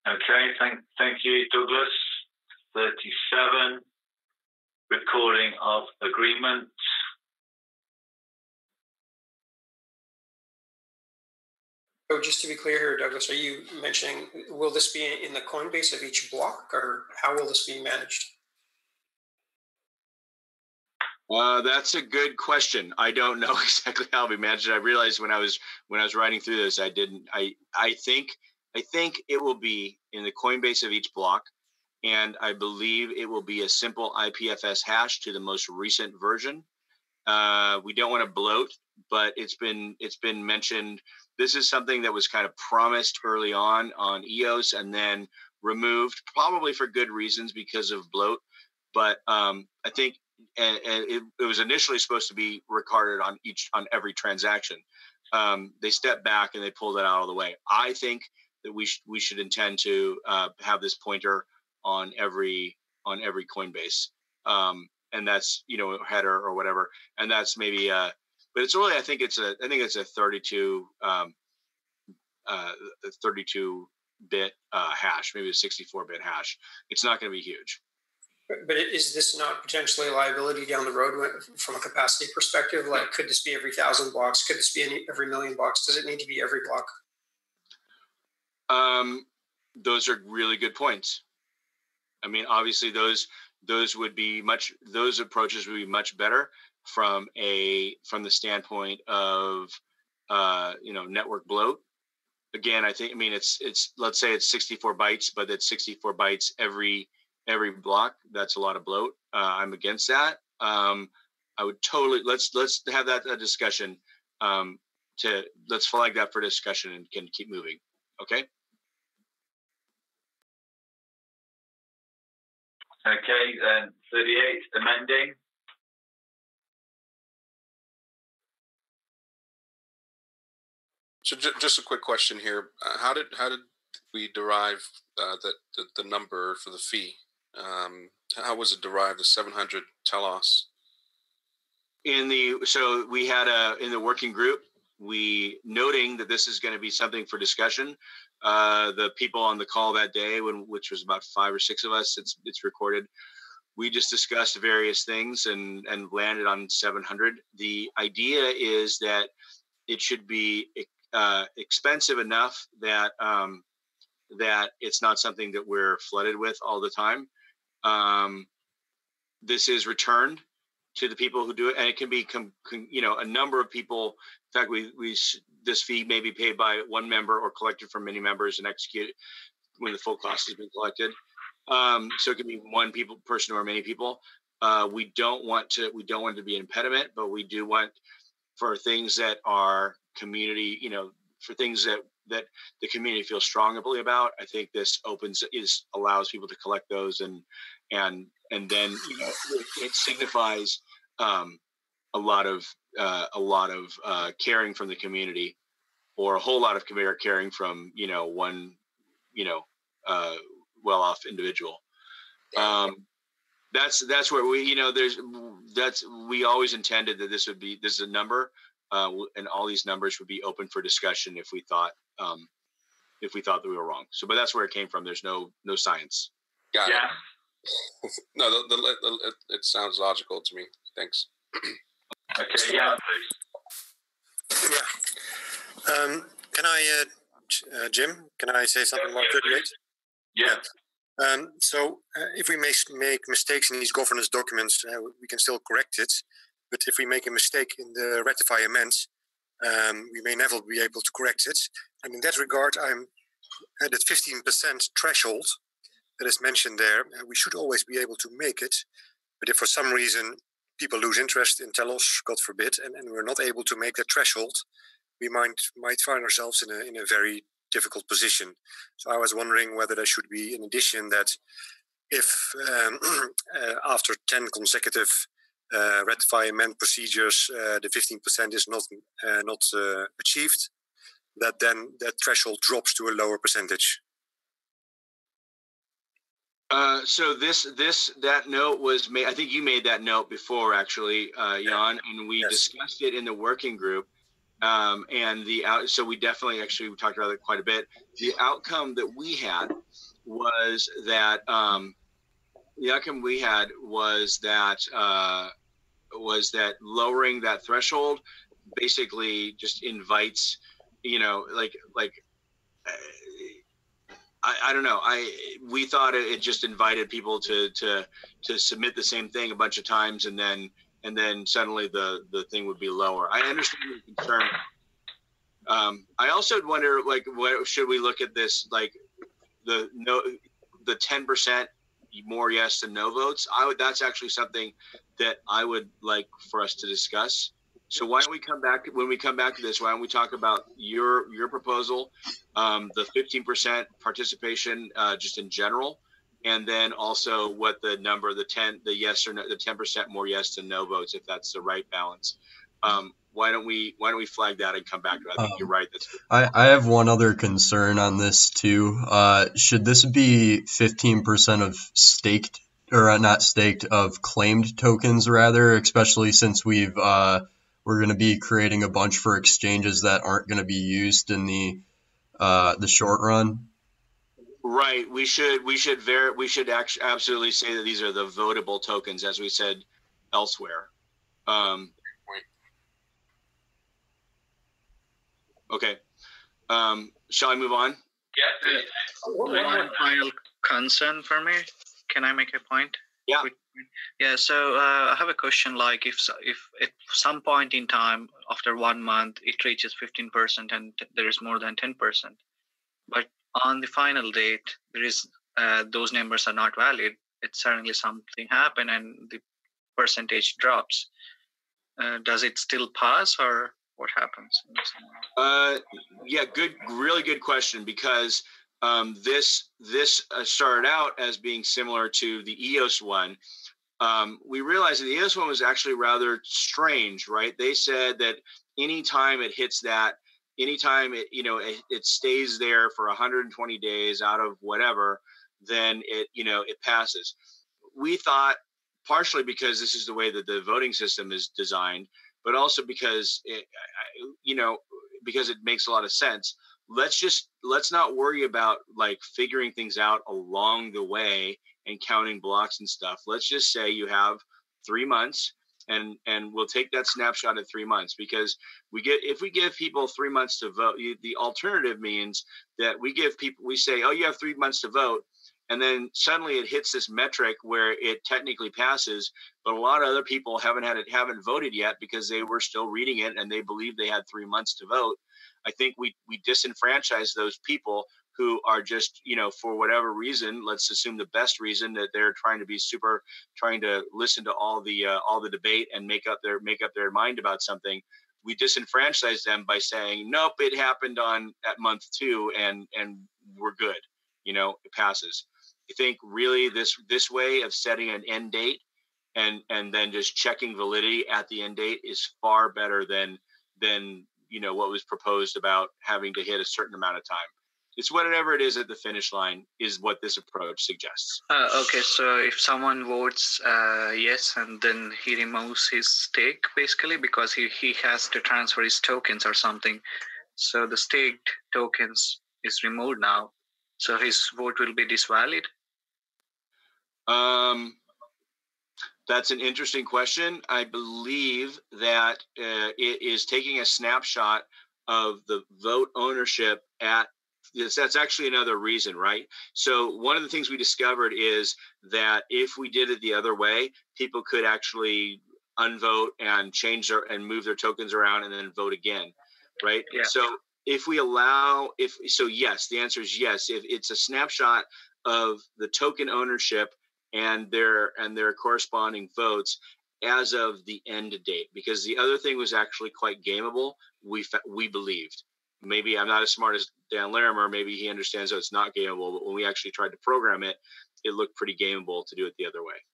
Okay, thank you, Douglas. 37, recording of agreement. So just to be clear here, Douglas, are you mentioning, will this be in the Coinbase of each block, or how will this be managed? That's a good question. I don't know exactly how we managed it. I realized when I was writing through this, I think it will be in the Coinbase of each block, and I believe it will be a simple IPFS hash to the most recent version. We don't want to bloat, but it's been mentioned. This is something that was kind of promised early on EOS and then removed, probably for good reasons because of bloat. But I think it was initially supposed to be recorded on every transaction. They stepped back and they pulled it out of the way. I think that we should intend to have this pointer on every Coinbase, and that's header or whatever, and that's maybe but it's really I think it's a 32 bit hash, maybe a 64-bit hash. It's not going to be huge. But is this not potentially a liability down the road from a capacity perspective? Like, could this be every 1,000 blocks? Could this be every million blocks? Does it need to be every block? Those are really good points. I mean, obviously, those approaches would be much better from the standpoint of network bloat. again, I mean, it's let's say it's 64 bytes, but it's 64 bytes every block. That's a lot of bloat. I'm against that. I would totally let's have that discussion. Let's flag that for discussion and can keep moving. Okay. Okay, then 38, amending. So just a quick question here: how did we derive the number for the fee? How was it derived? The 700 Telos. So we had in the working group, we noting that this is going to be something for discussion. The people on the call that day, which was about 5 or 6 of us, it's recorded. We just discussed various things and landed on 700. The idea is that it should be expensive enough that that it's not something that we're flooded with all the time. This is returned to the people who do it, and it can be a number of people. In fact, this fee may be paid by one member or collected from many members and executed when the full cost has been collected. So it can be one person or many people. We don't want it to be an impediment, but we do want, for things that are community, for things that the community feels strongly about. I think this allows people to collect those and then it signifies a lot of caring from the community, or a whole lot of caring from one well-off individual. That's where we always intended that this is a number, and all these numbers would be open for discussion if we thought that we were wrong. So, but that's where it came from. There's no science. Got it. No, it sounds logical to me. Thanks. Okay, yeah, please. Yeah. Can I, Jim? Can I say something about 38? Yeah. So if we make mistakes in these governance documents, we can still correct it. But if we make a mistake in the ratify amends, we may never be able to correct it. And in that regard, I'm at that 15% threshold that is mentioned there. We should always be able to make it. But if for some reason people lose interest in Telos, God forbid, and we're not able to make that threshold, we might find ourselves in a very difficult position. So I was wondering whether there should be an addition that if after 10 consecutive ratify amend procedures, the 15% is not achieved, that then that threshold drops to a lower percentage. So that note was made. I think you made that note before, actually, Jan, and we discussed it in the working group. So we definitely we talked about it quite a bit. The outcome that we had was that lowering that threshold basically just invites, I don't know. We thought it just invited people to submit the same thing a bunch of times, and then suddenly the thing would be lower. I understand your concern. I also wonder, what should we look at this, the 10% more yes than no votes? That's actually something that I would like for us to discuss. So why don't we when we come back to this, why don't we talk about your proposal, the 15% participation just in general, and then also what the number, the yes or no, the 10% more yes than no votes, if that's the right balance. Why don't we flag that and come back to it? I think you're right. I have one other concern on this too. Should this be 15% of staked, or not staked, of claimed tokens rather, especially since we're going to be creating a bunch for exchanges that aren't going to be used in the short run? Right. We should actually absolutely say that these are the votable tokens, as we said elsewhere. Okay. Shall I move on? Yeah. One final concern for me. Can I make a point? Yeah. Yeah, so I have a question. Like, if at some point in time after 1 month it reaches 15% and there is more than 10%, but on the final date there is those numbers are not valid. It's suddenly something happen and the percentage drops. Does it still pass, or what happens? Yeah, really good question, because this started out as being similar to the EOS one. We realized that the EOS one was actually rather strange, right? They said that anytime it hits that, anytime it stays there for 120 days out of whatever, then it passes. We thought, partially because this is the way that the voting system is designed, but also because because it makes a lot of sense. Let's not worry about like figuring things out along the way and counting blocks and stuff. Let's just say you have 3 months, and we'll take that snapshot at 3 months, because if we give people 3 months to vote, the alternative means that we say, oh, you have 3 months to vote, and then suddenly it hits this metric where it technically passes, but a lot of other people haven't voted yet because they were still reading it and they believe they had 3 months to vote. I think we disenfranchise those people who are just, for whatever reason, let's assume the best reason, that they're trying to listen to all the debate and make up their mind about something. We disenfranchise them by saying, nope, it happened at month 2 and we're good. It passes. I think really this way of setting an end date and then just checking validity at the end date is far better than what was proposed about having to hit a certain amount of time. It's whatever it is at the finish line is what this approach suggests. Okay, so if someone votes yes, and then he removes his stake, basically, because he has to transfer his tokens or something, so the staked tokens is removed now, so his vote will be disvalid? That's an interesting question. I believe that it is taking a snapshot of the vote ownership at this. That's actually another reason, right? So one of the things we discovered is that if we did it the other way, people could actually unvote and move their tokens around and then vote again, right? Yeah. So yes, the answer is yes. If it's a snapshot of the token ownership and their corresponding votes as of the end date, because the other thing was actually quite gameable. We believed. Maybe I'm not as smart as Dan Larimer. Maybe he understands that it's not gameable. But when we actually tried to program it, it looked pretty gameable to do it the other way.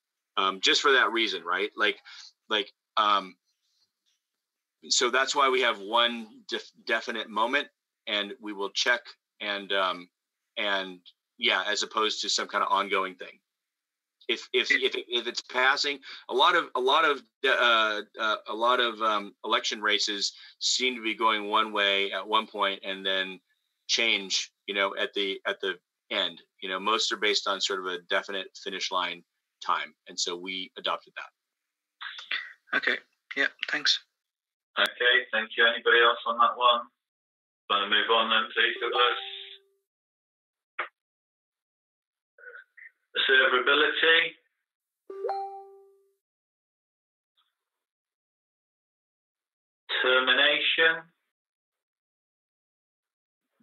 Just for that reason, right? So that's why we have one definite moment, and we will check and as opposed to some kind of ongoing thing. If it's passing, a lot of election races seem to be going one way at one point and then change, at the end. Most are based on sort of a definite finish line time, and so we adopted that. Okay. Yeah. Thanks. Okay. Thank you. Anybody else on that one? Want to move on then, please, Douglas? Servability. Termination.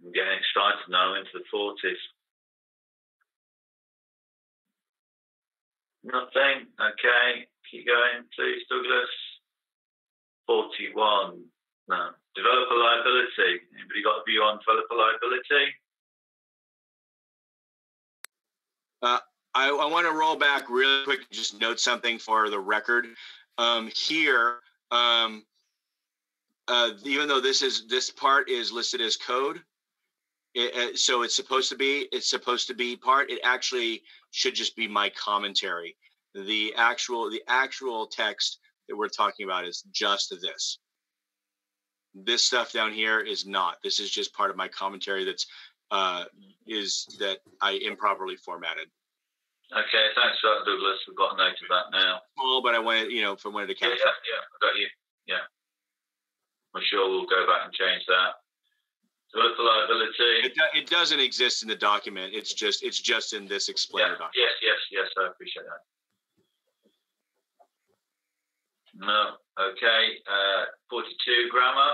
I'm getting excited now, into the 40s. Nothing. Okay. Keep going, please, Douglas. 41. No. Developer liability. Anybody got a view on developer liability? I want to roll back really quick and just note something for the record. Here, even though this part is listed as code, so it's supposed to be part. It actually should just be my commentary. The actual text that we're talking about is just this. This stuff down here is not. This is just part of my commentary that I improperly formatted. Okay, thanks for that, Douglas. We've got a note of that now. Well, but I wanted, if I wanted to catch up. Yeah, I got you. Yeah. I'm sure we'll go back and change that. Developer liability. It doesn't exist in the document. It's just in this explainer document. Yes. I appreciate that. No. Okay. 42, grammar.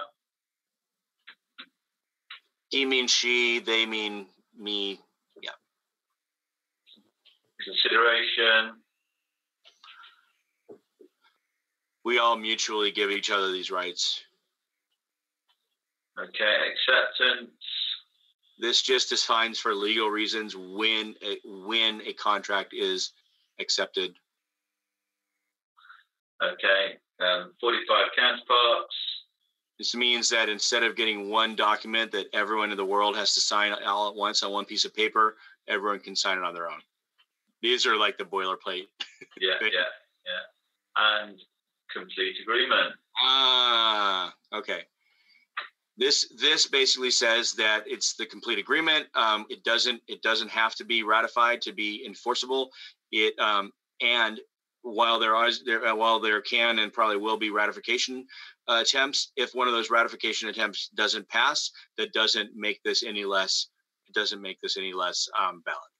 He means she, they mean me. Yeah. Consideration. We all mutually give each other these rights. Okay. Acceptance. This just defines for legal reasons when a contract is accepted. Okay. 45, counterparts. This means that instead of getting one document that everyone in the world has to sign all at once on one piece of paper, everyone can sign it on their own. These are like the boilerplate. Yeah. And complete agreement. Okay. This basically says that it's the complete agreement. It doesn't have to be ratified to be enforceable. And while there can and probably will be ratification attempts, if one of those ratification attempts doesn't pass, that doesn't make this any less. It doesn't make this any less valid.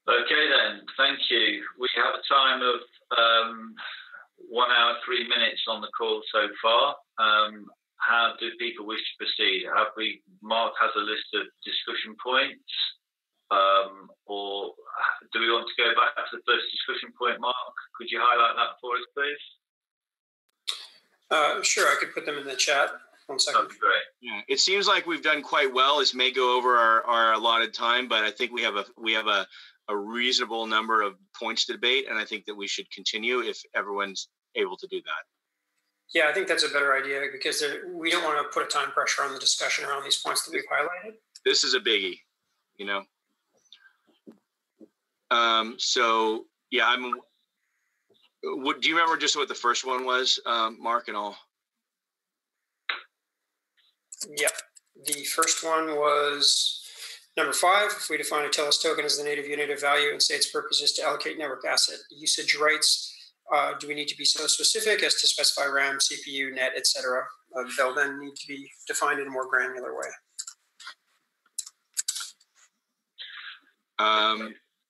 Okay then. Thank you. We have a time of 1 hour 3 minutes on the call so far. How do people wish to proceed? Mark has a list of discussion points, or do we want to go back to the first discussion point, Mark? Could you highlight that for us, please? Sure, I could put them in the chat. 1 second. That'd be great. Yeah, it seems like we've done quite well. This may go over our allotted time, but I think we have a reasonable number of points to debate, and I think that we should continue if everyone's able to do that. Yeah, I think that's a better idea because we don't want to put a time pressure on the discussion around these points that we've highlighted. This is a biggie, you know. So yeah, do you remember just what the first one was, Mark and all? Yep. The first one was number 5. If we define a Telos token as the native unit of value and say its purpose is to allocate network asset usage rights, do we need to be so specific as to specify RAM, CPU, net, etc.? They'll then need to be defined in a more granular way.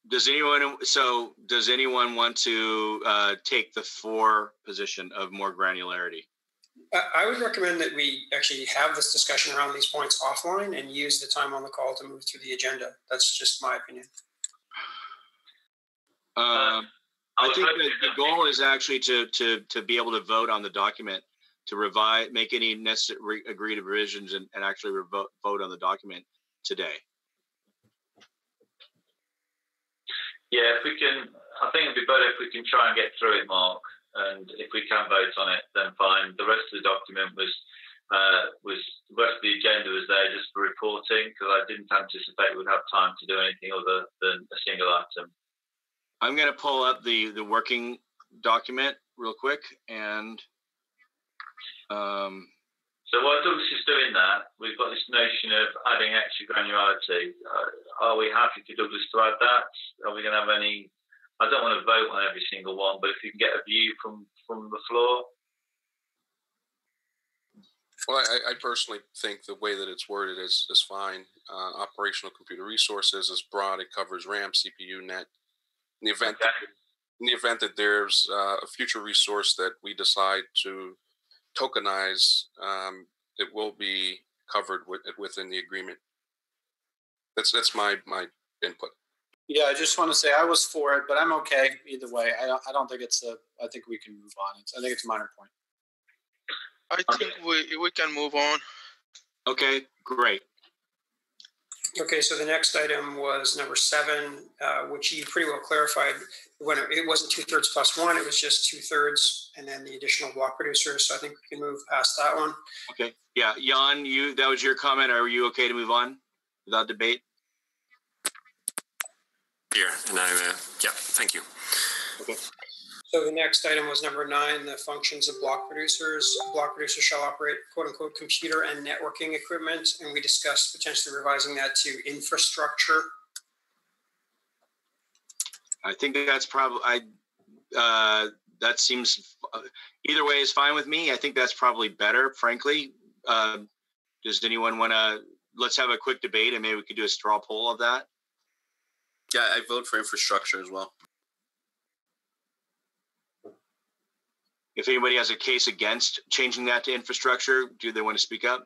Does anyone want to take the 4 position of more granularity? I would recommend that we actually have this discussion around these points offline and use the time on the call to move through the agenda. That's just my opinion. I think that the goal is actually to be able to vote on the document, to make any necessary agreed revisions and actually vote on the document today. Yeah, if we can, I think it'd be better if we can try and get through it, Mark. And if we can vote on it, then fine. The rest of the document the rest of the agenda was there just for reporting because I didn't anticipate we'd have time to do anything other than a single item. I'm going to pull up the working document real quick and. So while Douglas is doing that, we've got this notion of adding extra granularity. Are we happy for Douglas to add that? Are we going to have any? I don't want to vote on every single one, but if you can get a view from the floor. Well, I personally think the way that it's worded is fine. Operational computer resources is broad. It covers RAM, CPU, net. In the event that there's a future resource that we decide to tokenize, it will be covered within the agreement. That's my input. Yeah, I just want to say I was for it, but I'm okay either way. I don't think it's I think we can move on. I think it's a minor point. I think we can move on. Okay, great. Okay, so the next item was number 7, which you pretty well clarified when it wasn't 2/3 plus 1, it was just 2/3 and then the additional block producers. So I think we can move past that one. Okay, yeah, Jan, that was your comment. Are you okay to move on without debate? Here, and yeah, thank you. Okay. So the next item was number 9, the functions of block producers. Block producers shall operate quote unquote computer and networking equipment. And we discussed potentially revising that to infrastructure. I think that's probably, that seems, either way is fine with me. I think that's probably better, frankly. Does anyone want to, let's have a quick debate and maybe we could do a straw poll of that. Yeah, I vote for infrastructure as well. if anybody has a case against changing that to infrastructure, do they want to speak up?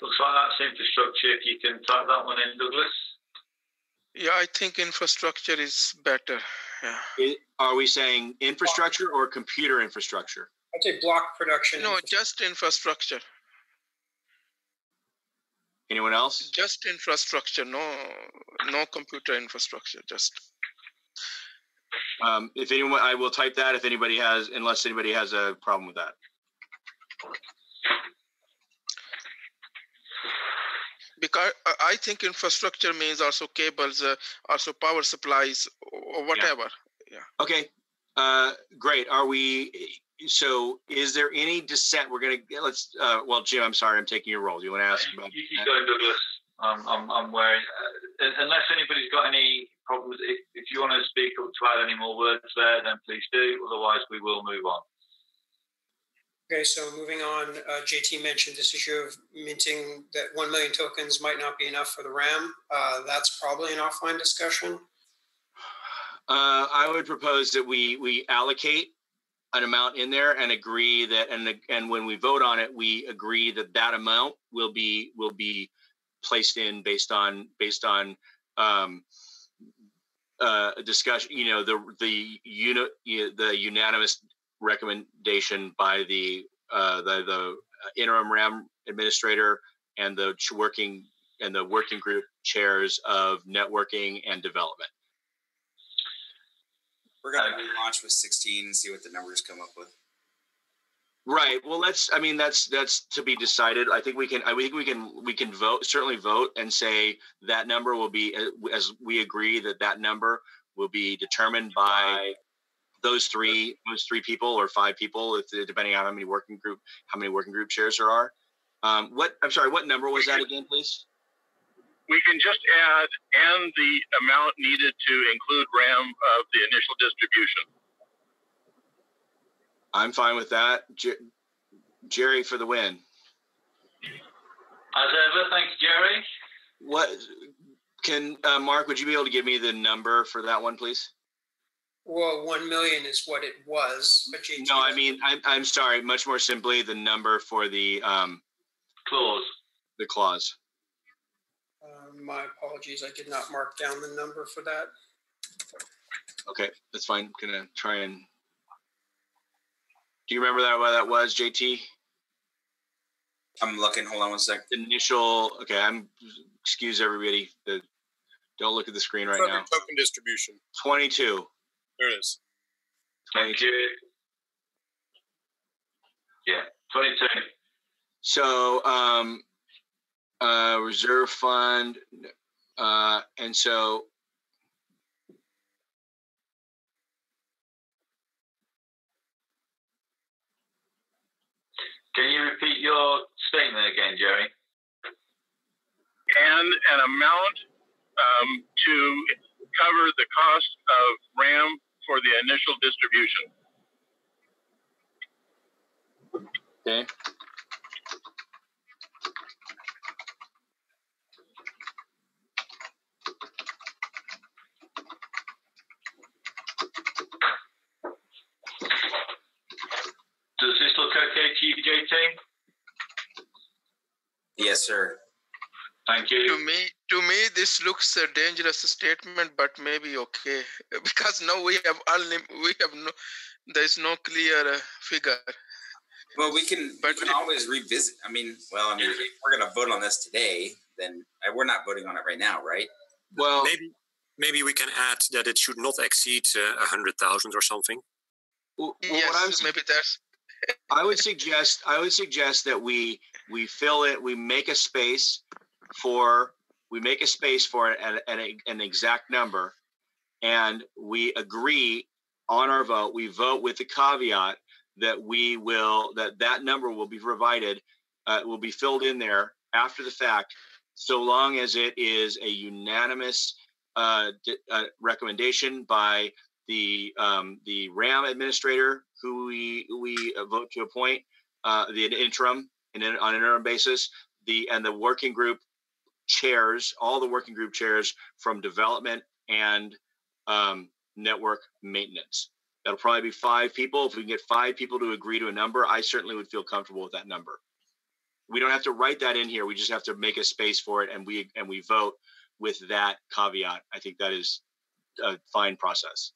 Looks like that's infrastructure. If you can type that one in, Douglas. Yeah, I think infrastructure is better. Yeah. Are we saying infrastructure or computer infrastructure? I'd say block production. No, just infrastructure. Anyone else? Just infrastructure. No computer infrastructure. Just. If anyone, I will type that. If anybody has, unless anybody has a problem with that. Because I think infrastructure means also cables, also power supplies, or whatever. Yeah. Okay. Great. Are we? So, is there any dissent? We're gonna let's. Well, Jim, I'm sorry, I'm taking your role. Do you want to ask about? You keep going, Douglas. I'm worried. Unless anybody's got any problems, if you want to speak up to add any more words there, then please do. Otherwise, we will move on. Okay, so moving on, JT mentioned this issue of minting that 1 million tokens might not be enough for the RAM. That's probably an offline discussion. I would propose that we allocate an amount in there and agree that, and when we vote on it, we agree that that amount will be placed in based on a discussion. You know, the unanimous recommendation by the interim RAM administrator and the working group chairs of networking and development. We're going to launch with 16 and see what the numbers come up with. Right. Well, that's to be decided. I think we can vote, certainly vote and say that number will be, as we agree that number will be determined by those three people or 5 people, depending on how many working group chairs there are. What number was that again, please? We can just add and the amount needed to include RAM of the initial distribution. I'm fine with that. Jerry for the win. As ever, thank you, Jerry. What can Mark? Would you be able to give me the number for that one, please? Well, 1 million is what it was, but JT. No, I mean, I'm sorry. Much more simply, the number for the clause. The clause. My apologies. I did not mark down the number for that. Okay, that's fine. I'm gonna try and. Do you remember what that was, JT? I'm looking. Hold on one sec. Initial. Okay, excuse everybody. Don't look at the screen right now. Token distribution. 22. There it is. 22. Yeah, 22. So, reserve fund, and so. Can you repeat your statement again, Jerry? And an amount to cover the cost of RAM for the initial distribution. Okay. Does this look okay to you, JT? Yes, sir. Thank you. To me, this looks a dangerous statement, but maybe okay because now there's no clear figure. Well, we can always revisit. I mean, if we're going to vote on this today, then we're not voting on it right now, right? Well, maybe we can add that it should not exceed 100,000 or something. Well, yes, maybe that's. I would suggest that we fill it. We make a space for an exact number, and we agree on our vote. We vote with the caveat that that number will be provided, will be filled in there after the fact, so long as it is a unanimous recommendation by the RAM administrator, who we vote to appoint, the interim on an interim basis, and the working group chairs, all the working group chairs from development and network maintenance. That'll probably be 5 people. If we can get 5 people to agree to a number, I certainly would feel comfortable with that number. We don't have to write that in here. We just have to make a space for it, and we vote with that caveat. I think that is a fine process.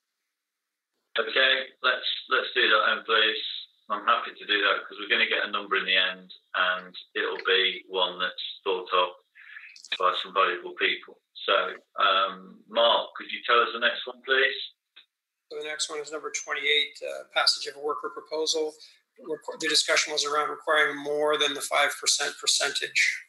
Okay, let's do that then, please. I'm happy to do that because we're going to get a number in the end, and it'll be one that's thought of by some valuable people. So, Mark, could you tell us the next one, please? So the next one is number 28, passage of a worker proposal. The discussion was around requiring more than the 5% percentage.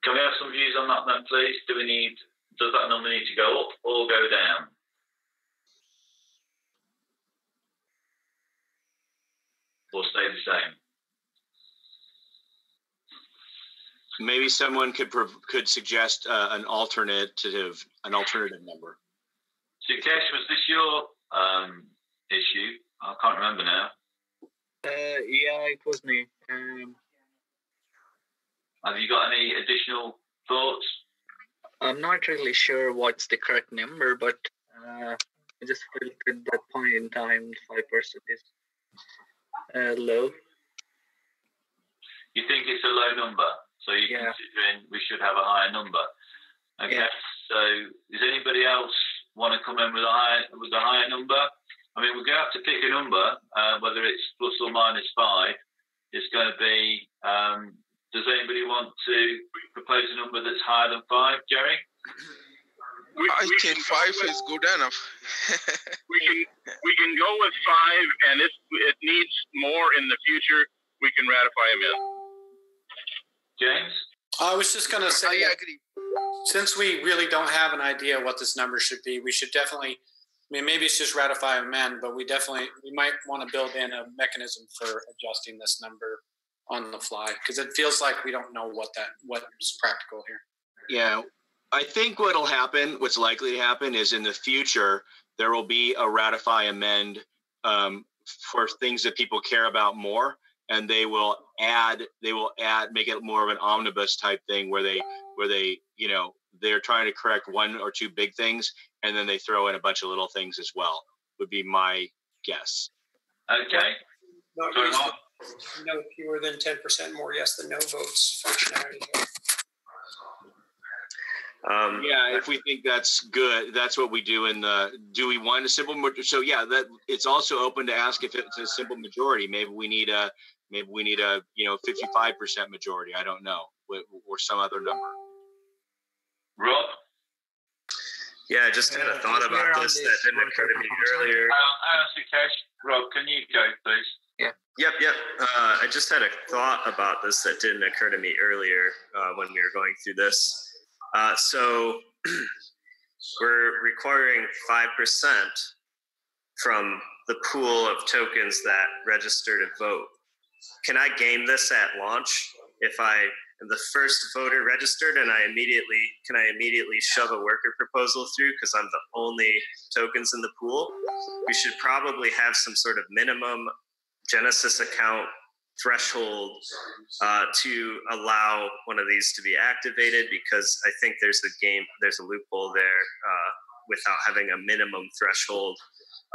Can we have some views on that then, please? Does that number need to go up or go down? Or stay the same? Maybe someone could suggest an alternative number. Sukesh, was this your issue? I can't remember now. Yeah, it was me. Have you got any additional thoughts? I'm not really sure what's the correct number, but I just felt at that point in time, 5% is low. You think it's a low number? So you're considering we should have a higher number? Okay. Yeah. So does anybody else want to come in with a higher number? I mean, we're going to have to pick a number, whether it's plus or minus 5. It's going to be. Does anybody want to propose a number that's higher than 5, Jerry? I think 5 is good enough. we can go with 5, and if it needs more in the future, we can ratify him in. James? I was just going to say, I agree. Since we really don't have an idea what this number should be, we should definitely, I mean, maybe it's just ratify amend, but we might want to build in a mechanism for adjusting this number on the fly, because it feels like we don't know what's practical here. Yeah, I think what's likely to happen is in the future, there will be a ratify amend for things that people care about more. And they will make it more of an omnibus type thing where they, they're trying to correct 1 or 2 big things, and then they throw in a bunch of little things as well, would be my guess. Okay. No fewer than 10% more yes than no votes functionality. Yeah, if we think that's good, that's what we do do we want a simple majority? So yeah, that it's also open to ask if it's a simple majority. Maybe we need a 55% majority. I don't know, or some other number. Rob? Yeah, I just had a thought about this that didn't occur to me earlier. Sukesh, Rob, can you go, please? Yeah. Yep. I just had a thought about this that didn't occur to me earlier when we were going through this. So we're requiring 5% from the pool of tokens that register to vote. Can I game this at launch? If I am the first voter registered and can I immediately shove a worker proposal through because I'm the only tokens in the pool? We should probably have some sort of minimum Genesis account threshold to allow one of these to be activated, because I think there's a loophole there without having a minimum threshold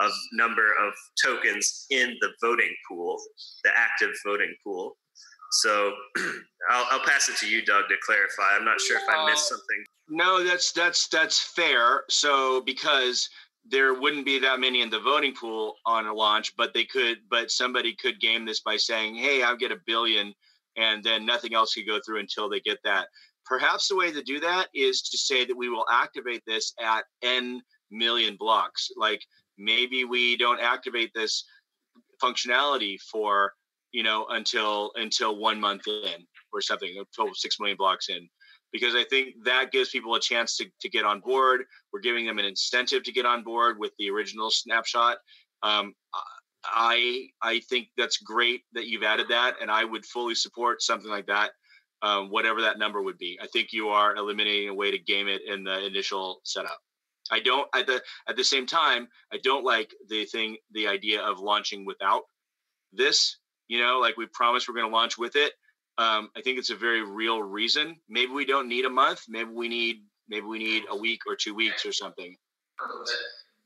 of number of tokens in the voting pool, the active voting pool. So I'll pass it to you, Doug, to clarify. I'm not sure if I missed something. No, that's fair. So because there wouldn't be that many in the voting pool on a launch, but somebody could game this by saying, hey, I'll get 1 billion, and then nothing else could go through until they get that. Perhaps the way to do that is to say that we will activate this at N million blocks. Like maybe we don't activate this functionality for, until 1 month in or something, until 6 million blocks in. Because I think that gives people a chance to get on board. We're giving them an incentive to get on board with the original snapshot. I think that's great that you've added that, and I would fully support something like that, whatever that number would be. I think you are eliminating a way to game it in the initial setup. I don't at the same time, I don't like the idea of launching without this. Like we promised we're going to launch with it. I think it's a very real reason. Maybe we don't need a month. Maybe we need maybe we need a week or 2 weeks or something.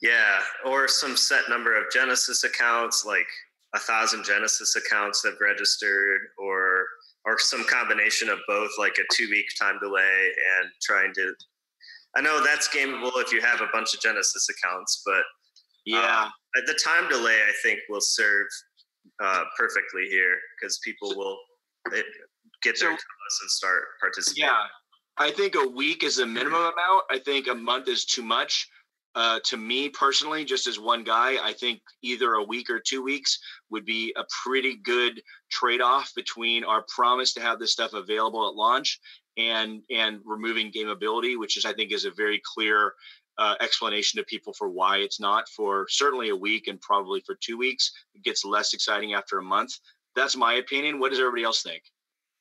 Yeah, or some set number of Genesis accounts, like 1,000 Genesis accounts have registered, or some combination of both, like a 2-week time delay and trying to. I know that's gameable if you have a bunch of Genesis accounts, but yeah, the time delay I think will serve perfectly here because people will get their Telos and start participating. Yeah, I think a week is the minimum amount. I think a month is too much. To me personally, just as one guy, I think either a week or 2 weeks would be a pretty good trade-off between our promise to have this stuff available at launch and removing gameability, which is, I think, is a very clear explanation to people for why it's not for certainly a week and probably for 2 weeks. It gets less exciting after a month. That's my opinion. What does everybody else think?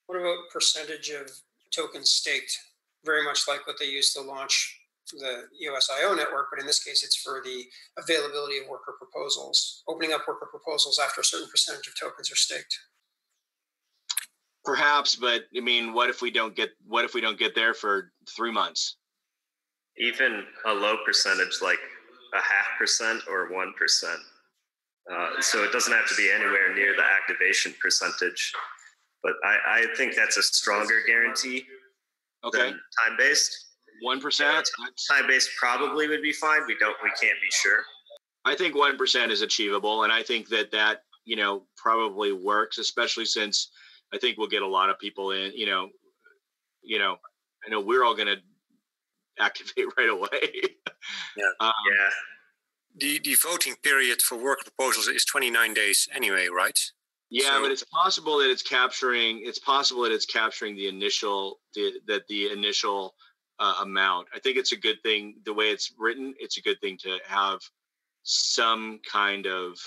What about percentage of tokens staked? Very much like what they use to launch the EOS.IO network, but in this case, it's for the availability of worker proposals, opening up worker proposals after a certain percentage of tokens are staked. Perhaps, but I mean, what if we don't get there for 3 months? Even a low percentage, like 0.5% or 1%. So it doesn't have to be anywhere near the activation percentage. But I think that's a stronger guarantee than time-based. 1%? Time-based probably would be fine. We can't be sure. I think 1% is achievable, and I think that probably works, especially since I think we'll get a lot of people in. I know we're all going to activate right away. Yeah. The voting period for worker proposals is 29 days anyway, right? Yeah, but it's possible that it's capturing. It's possible that it's capturing the initial amount. I think it's a good thing. The way it's written, it's a good thing to have some kind of.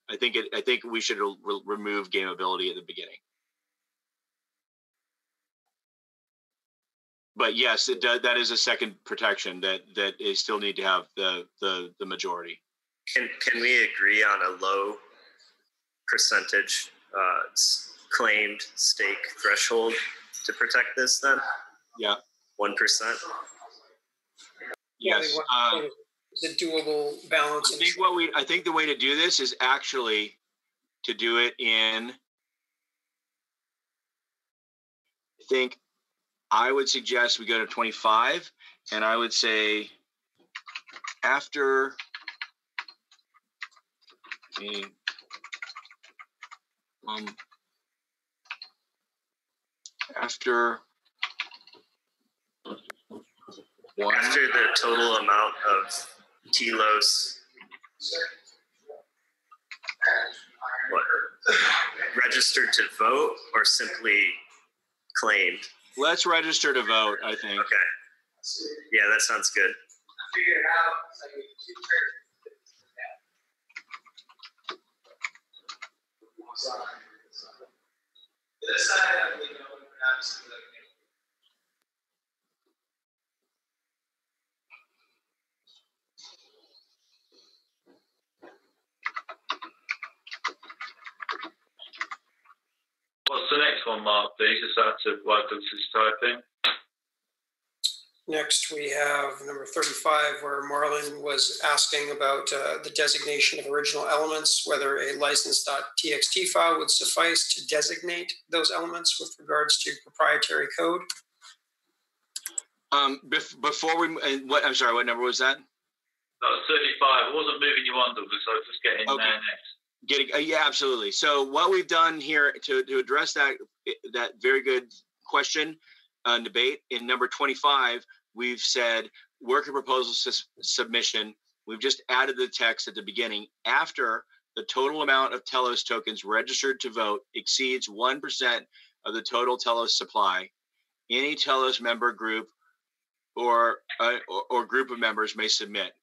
I think we should remove gameability at the beginning. But yes, it does. That is a second protection that they still need to have the majority. Can we agree on a low percentage claimed stake threshold to protect this then? Yeah. 1%? Yes. It's a doable balance. I think the way to do this is actually to do it in, I would suggest we go to 25, and I would say after after the total amount of Telos registered to vote or simply claimed? Let's register to vote, I think. Okay. Yeah, that sounds good. What's the next one, Mark, please? Just out of what Doug's typing. Next, we have number 35, where Marlon was asking about the designation of original elements, whether a license.txt file would suffice to designate those elements with regards to proprietary code. Before we, I'm sorry, what number was that? That was 35. I wasn't moving you on, Douglas, so I was just getting there next. Yeah, absolutely. So what we've done here to address that very good question debate in number 25, we've said worker proposal submission. We've just added the text at the beginning. After the total amount of Telos tokens registered to vote exceeds 1% of the total Telos supply, any Telos member group or group of members may submit.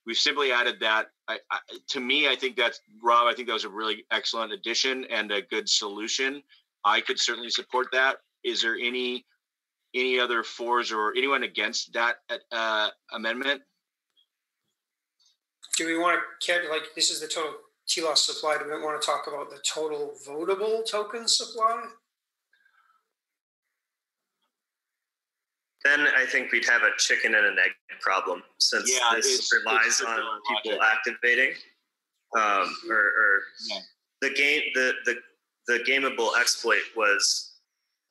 We've simply added that. To me, I think that's, Rob, I think that was a really excellent addition and a good solution. I could certainly support that. Is there any other fours or anyone against that amendment? Do we want to, like, this is the total Telos supply. Do we want to talk about the total votable token supply? then I think we'd have a chicken and an egg problem, since this relies on people activating, the game. The gameable exploit was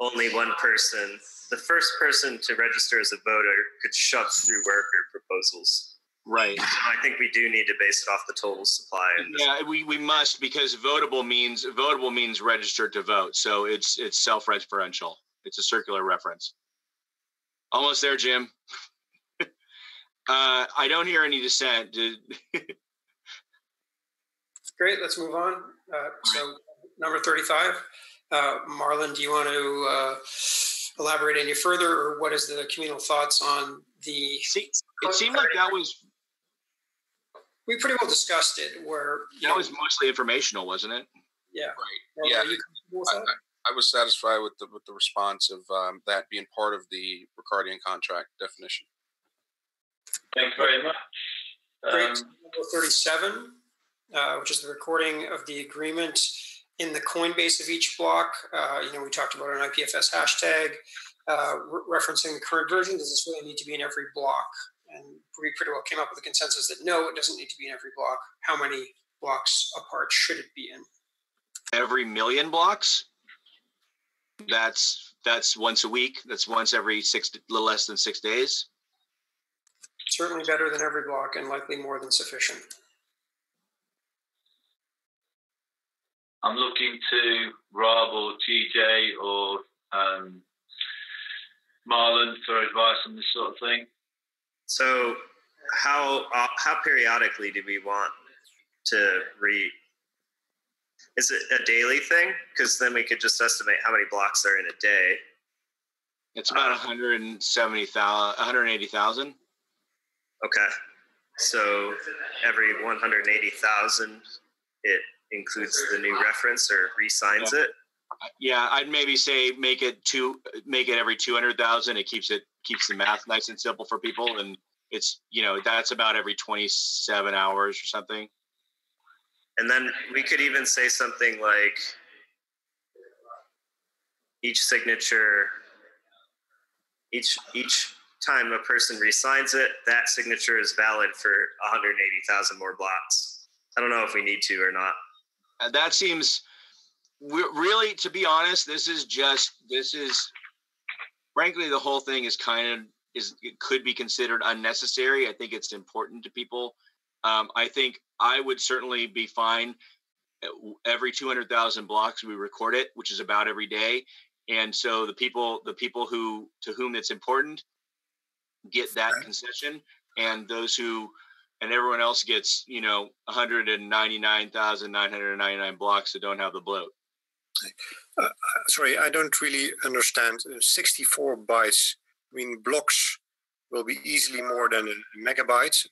only one person. The first person to register as a voter could shove through worker proposals. Right. So I think we do need to base it off the total supply. We must, because votable means registered to vote. So it's self-referential. It's a circular reference. Almost there, Jim. I don't hear any dissent. Great. Let's move on. So number 35. Marlon, do you want to elaborate any further, or what is the communal thoughts on the... It seemed like that was... We pretty well discussed it, where... That was mostly informational, wasn't it? Yeah. Right. Yeah. I was satisfied with the response of that being part of the Ricardian contract definition. Thanks very much. Great. Number 37, which is the recording of the agreement in the Coinbase of each block. We talked about an IPFS hashtag referencing the current version. Does this really need to be in every block? And we pretty well came up with a consensus that no, it doesn't need to be in every block. How many blocks apart should it be in? Every million blocks? That's once a week. That's once every little less than 6 days. Certainly better than every block, and likely more than sufficient. I'm looking to Rob or TJ or Marlon for advice on this sort of thing. So how periodically do we want to read? Is it a daily thing? Because then we could just estimate how many blocks are in a day. It's about 180,000. Okay. So every 180,000, it includes the new reference or re-signs it? Yeah, I'd maybe say make it every 200,000. It keeps the math nice and simple for people, and it's that's about every 27 hours or something. And then we could even say something like each signature, each time a person re-signs it, that signature is valid for 180,000 more blocks. I don't know if we need to or not. That seems really, to be honest, this is frankly, the whole thing it could be considered unnecessary. I think it's important to people. I think I would certainly be fine. Every 200,000 blocks we record it, which is about every day. And so the people to whom it's important get that concession, and everyone else gets 199,999 blocks that don't have the bloat. Sorry, I don't really understand. 64 bytes. I mean, blocks will be easily more than a megabyte.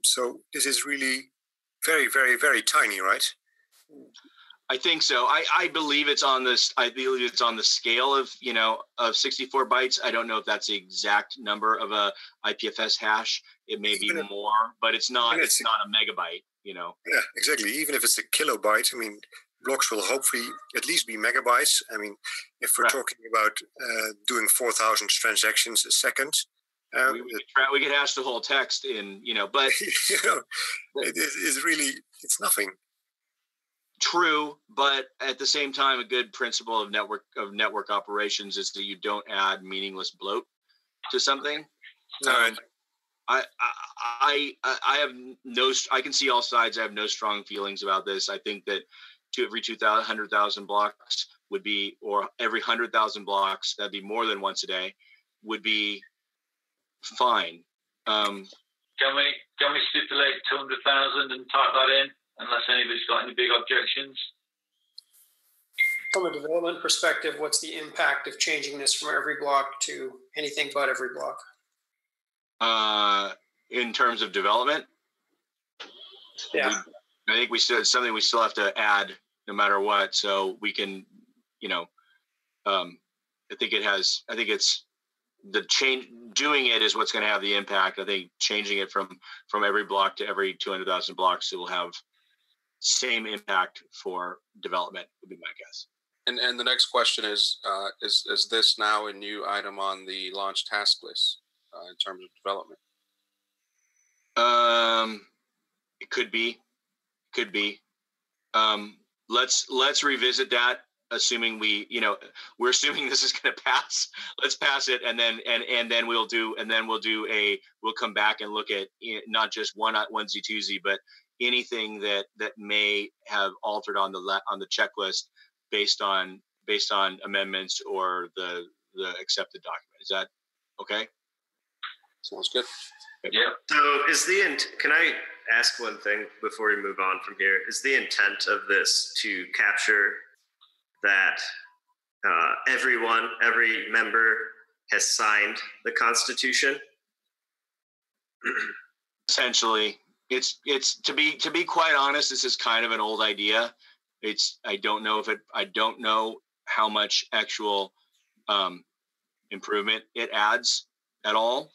So this is really very, very, very tiny, right? I think so. I believe it's on this. I believe it's on the scale of 64 bytes. I don't know if that's the exact number of a IPFS hash. It may be more, but it's not. It's not a megabyte. Yeah, exactly. Even if it's a kilobyte, I mean, blocks will hopefully at least be megabytes. I mean, if we're talking about doing 4,000 transactions a second. We could hash the whole text in, but it's nothing. True, but at the same time, a good principle of network operations is that you don't add meaningless bloat to something. I can see all sides. I have no strong feelings about this. I think that every 100,000 blocks would be, or every 100,000 blocks, that'd be more than once a day, would be fine. Can we stipulate 200,000 and type that in, unless anybody's got any big objections? From a development perspective, what's the impact of changing this from every block to anything but every block? In terms of development, yeah, I think it's something we still have to add no matter what. So we can, I think it's the change. Doing it is what's going to have the impact. I think changing it from every block to every 200,000 blocks, it will have same impact for development, would be my guess. And the next question is this now a new item on the launch task list in terms of development? It could be. Let's revisit that. Assuming we're assuming this is going to pass. Let's pass it, and then we'll come back and look at not just onesie twosie, but anything that may have altered on the checklist based on amendments or the accepted document. Is that okay? Sounds good. Yeah. So can I ask one thing before we move on from here? Is the intent of this to capture that every member has signed the Constitution? Essentially, it's to be quite honest, this is kind of an old idea. I don't know how much actual improvement it adds at all.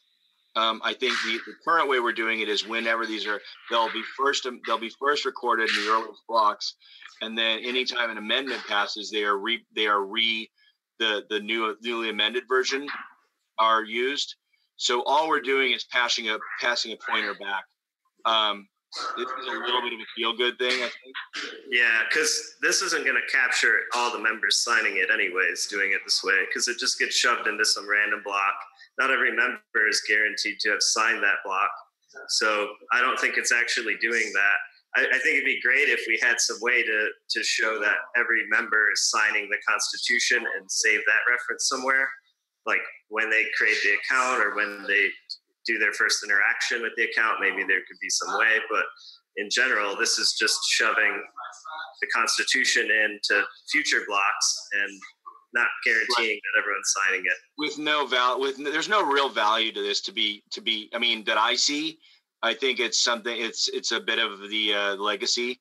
I think the current way we're doing it is whenever they'll be first recorded in the earliest blocks, and then anytime an amendment passes, the newly amended version are used. So all we're doing is passing a pointer back. This is a little bit of a feel-good thing, I think. Yeah, because this isn't going to capture all the members signing it anyways, doing it this way, because it just gets shoved into some random block. Not every member is guaranteed to have signed that block. So I don't think it's actually doing that. I think it'd be great if we had some way to show that every member is signing the Constitution and save that reference somewhere, like when they create the account or when they do their first interaction with the account. Maybe there could be some way, but in general, this is just shoving the Constitution into future blocks and not guaranteeing that everyone's signing it. There's no real value to this to be. I mean, that I see. I think it's something. It's a bit of the legacy.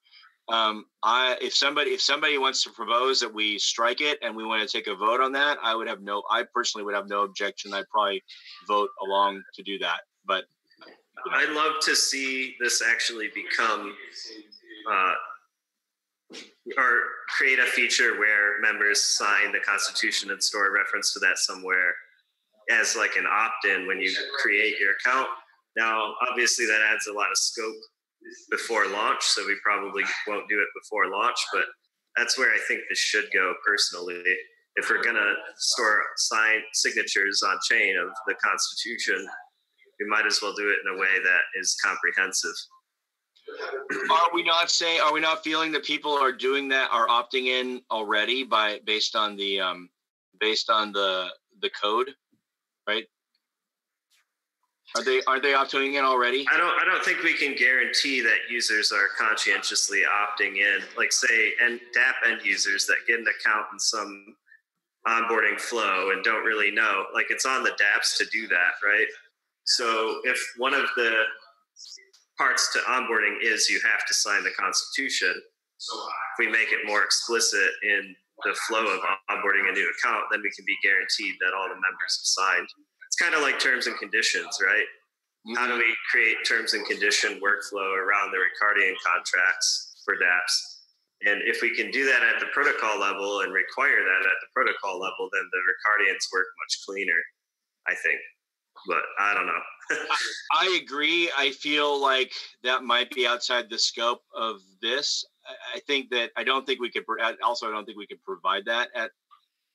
If somebody wants to propose that we strike it and we want to take a vote on that, I personally would have no objection. I'd probably vote along to do that. But I'd love to see this actually become or create a feature where members sign the Constitution and store a reference to that somewhere as like an opt-in when you create your account. Now, obviously that adds a lot of scope before launch, so we probably won't do it before launch, but that's where I think this should go personally. If we're gonna store signed signatures on chain of the Constitution, we might as well do it in a way that is comprehensive. Are we not feeling that people are doing that, are opting in already based on the code, right? Are they opting in already? I don't think we can guarantee that users are conscientiously opting in. Like say, and DApp end users that get an account in some onboarding flow and don't really know. Like it's on the dApps to do that, right? So if one of the parts to onboarding is you have to sign the Constitution, if we make it more explicit in the flow of onboarding a new account, then we can be guaranteed that all the members have signed. It's kind of like terms and conditions, right? Mm-hmm. How do we create terms and condition workflow around the Ricardian contracts for dApps? And if we can do that at the protocol level and require that at the protocol level, then the Ricardians work much cleaner, I think. But I don't know. I agree. I feel like that might be outside the scope of this. I don't think we could provide that at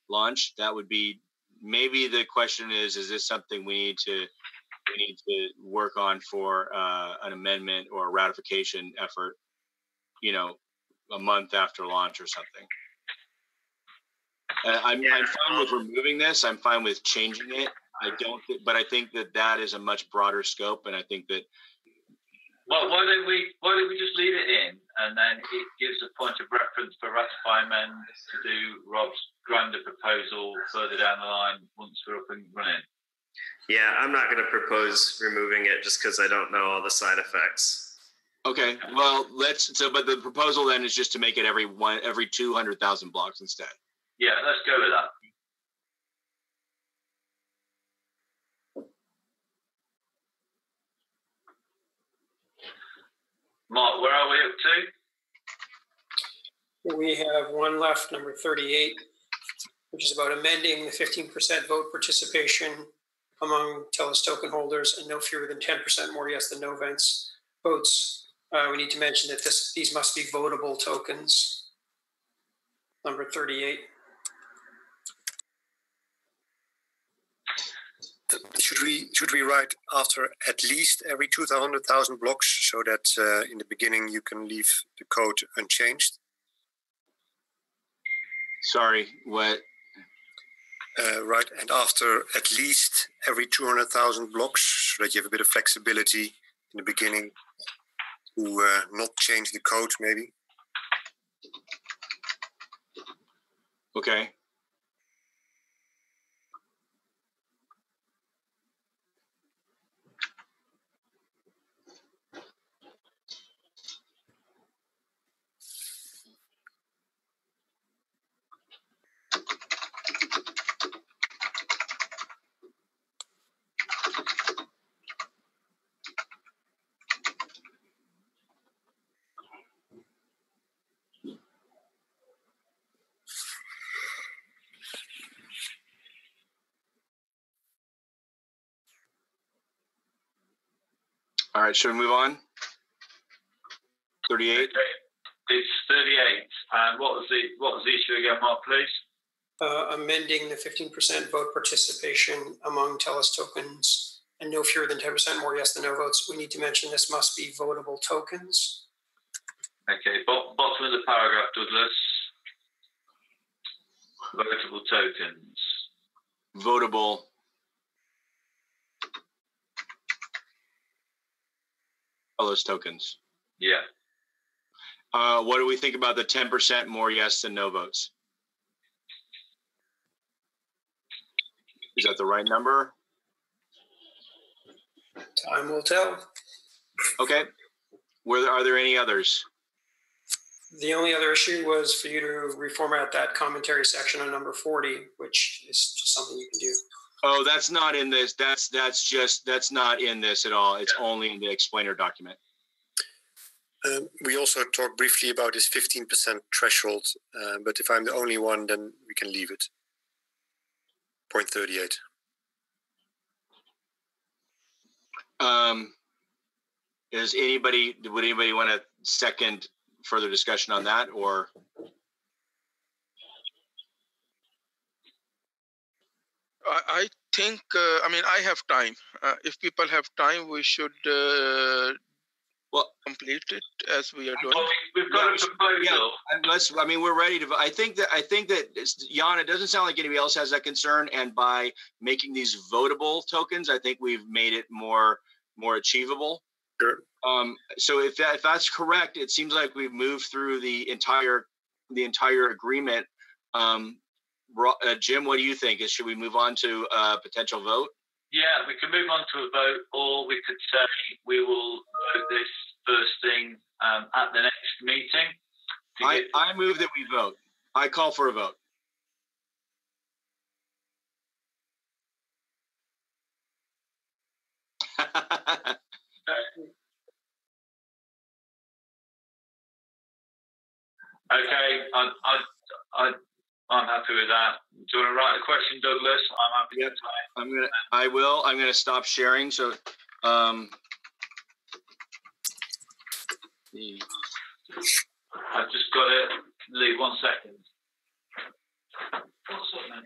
launch. That would be, maybe the question is this something we need to work on for an amendment or a ratification effort, a month after launch or something. I'm fine with removing this. I'm fine with changing it. But I think that is a much broader scope, and I think that. Well, why don't we just leave it in, and then it gives a point of reference for ratify amend to do Rob's grander proposal further down the line once we're up and running. Yeah, I'm not going to propose removing it just because I don't know all the side effects. Okay, well, but the proposal then is just to make it every 200,000 blocks instead. Yeah, let's go with that. Mark, where are we up to? We have one left, number 38, which is about amending the 15% vote participation among Telos token holders and no fewer than 10% more yes than no votes. We need to mention that these must be votable tokens. Number 38. Should we write after at least every 200,000 blocks so that in the beginning you can leave the code unchanged? Sorry, what? Right, and after at least every 200,000 blocks, so that you have a bit of flexibility in the beginning to not change the code, maybe. Okay. All right, should we move on? 38. Okay. It's 38. And what was the issue again, Mark, please? Amending the 15% vote participation among Telos tokens and no fewer than 10% more yes than no votes. We need to mention this must be votable tokens. Okay, bottom of the paragraph, Douglas. Votable tokens. Votable. Telos tokens. Yeah. What do we think about the 10% more yes than no votes? Is that the right number? Time will tell. Okay. Are there any others? The only other issue was for you to reformat that commentary section on number 40, which is just something you can do. Oh, that's not in this. That's not in this at all. It's only in the explainer document. We also talked briefly about this 15% threshold, but if I'm the only one, then we can leave it. Point 38. Would anybody want to second further discussion on that, or? I think, I have time. If people have time, we should complete it as we are doing. Well, we've got a proposal. Yeah, we're ready to. I think that Jan, it doesn't sound like anybody else has that concern, and by making these votable tokens, I think we've made it more achievable. Sure. So if that's correct, it seems like we've moved through the entire agreement. Jim, what do you think? Should we move on to a potential vote? Yeah, we can move on to a vote, or we could say we will vote this first thing at the next meeting. I move that we vote. I call for a vote. Okay, I'm happy with that. Do you want to write the question, Douglas? I'm happy. Yep. I will. I'm gonna stop sharing. So, I've just got to leave 1 second. What's up, man?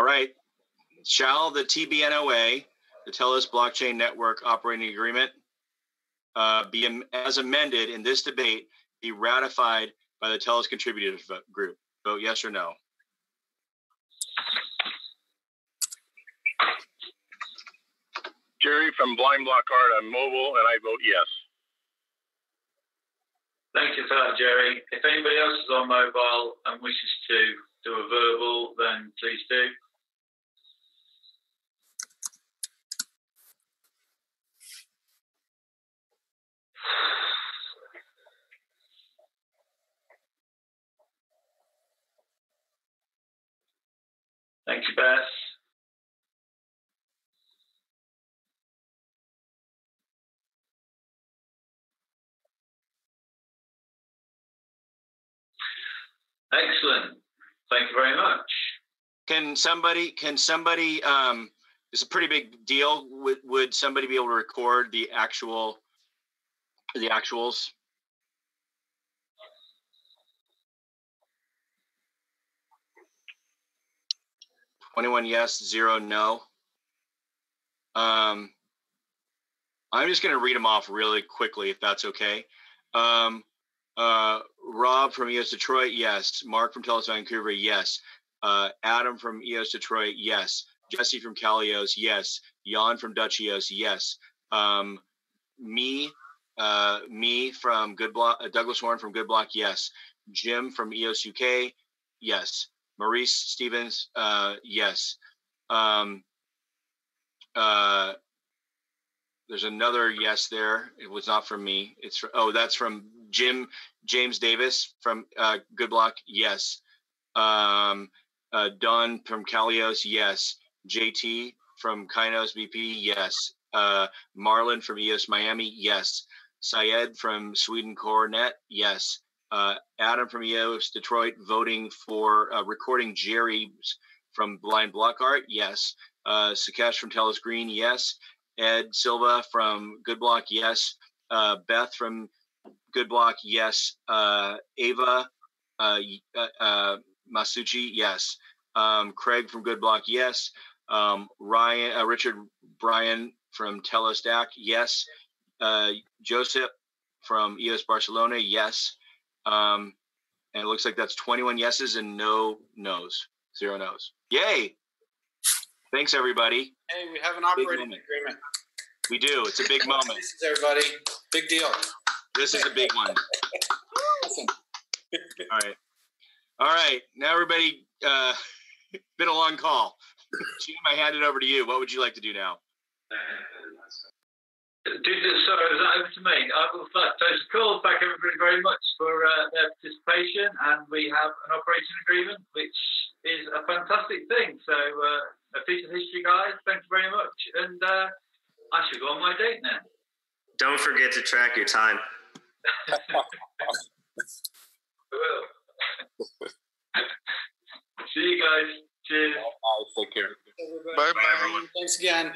all right. Shall the TBNOA, the Telos Blockchain Network Operating Agreement, be as amended in this debate, be ratified by the Telos Contributors Group? Vote yes or no. Jerry from Blind Block Art on mobile, and I vote yes. Thank you for that, Jerry. If anybody else is on mobile and wishes to do a verbal, then please do. Thank you, Beth. Excellent. Thank you very much. Can somebody, it's a pretty big deal. Would somebody be able to record the actuals? 21 yes, 0 no. I'm just going to read them off really quickly, if that's okay. Rob from EOS Detroit, yes. Mark from Telos Vancouver, yes. Adam from EOS Detroit, yes. Jesse from Calios, yes. Jan from Dutch EOS, yes. Me from Good Block, Douglas Horn from Good Block, yes. Jim from EOS UK, yes. Maurice Stevens, yes. There's another yes there. It was not from me. It's that's from James Davis from Good Block, yes. Don from Calios, yes. JT from Kainos BP, yes. Marlon from EOS Miami, yes. Syed from Sweden Coronet, yes. Adam from EOS Detroit voting for recording Jerry's from Blind Block Art, yes. Sakesh from Telos Green, yes. Ed Silva from Good Block, yes. Beth from Good Block, yes. Ava Masucci, yes. Craig from Good Block, yes. Richard Bryan from Telos DAC, yes. Joseph from EOS Barcelona, yes. And it looks like that's 21 yeses and no nos, 0 nos. Yay! Thanks, everybody. Hey, we have an operating agreement. We do. It's a big moment. Congratulations, everybody. Big deal. This is a big one. All right. Now, everybody, been a long call. Jim, I hand it over to you. What would you like to do now? Sorry, is that over to me? I will call back everybody very much for their participation, and we have an operating agreement, which is a fantastic thing. So, a piece of history, guys. Thank you very much, and I should go on my date now. Don't forget to track your time. I will. See you guys. Cheers. Take care. Bye, everyone. Thanks again.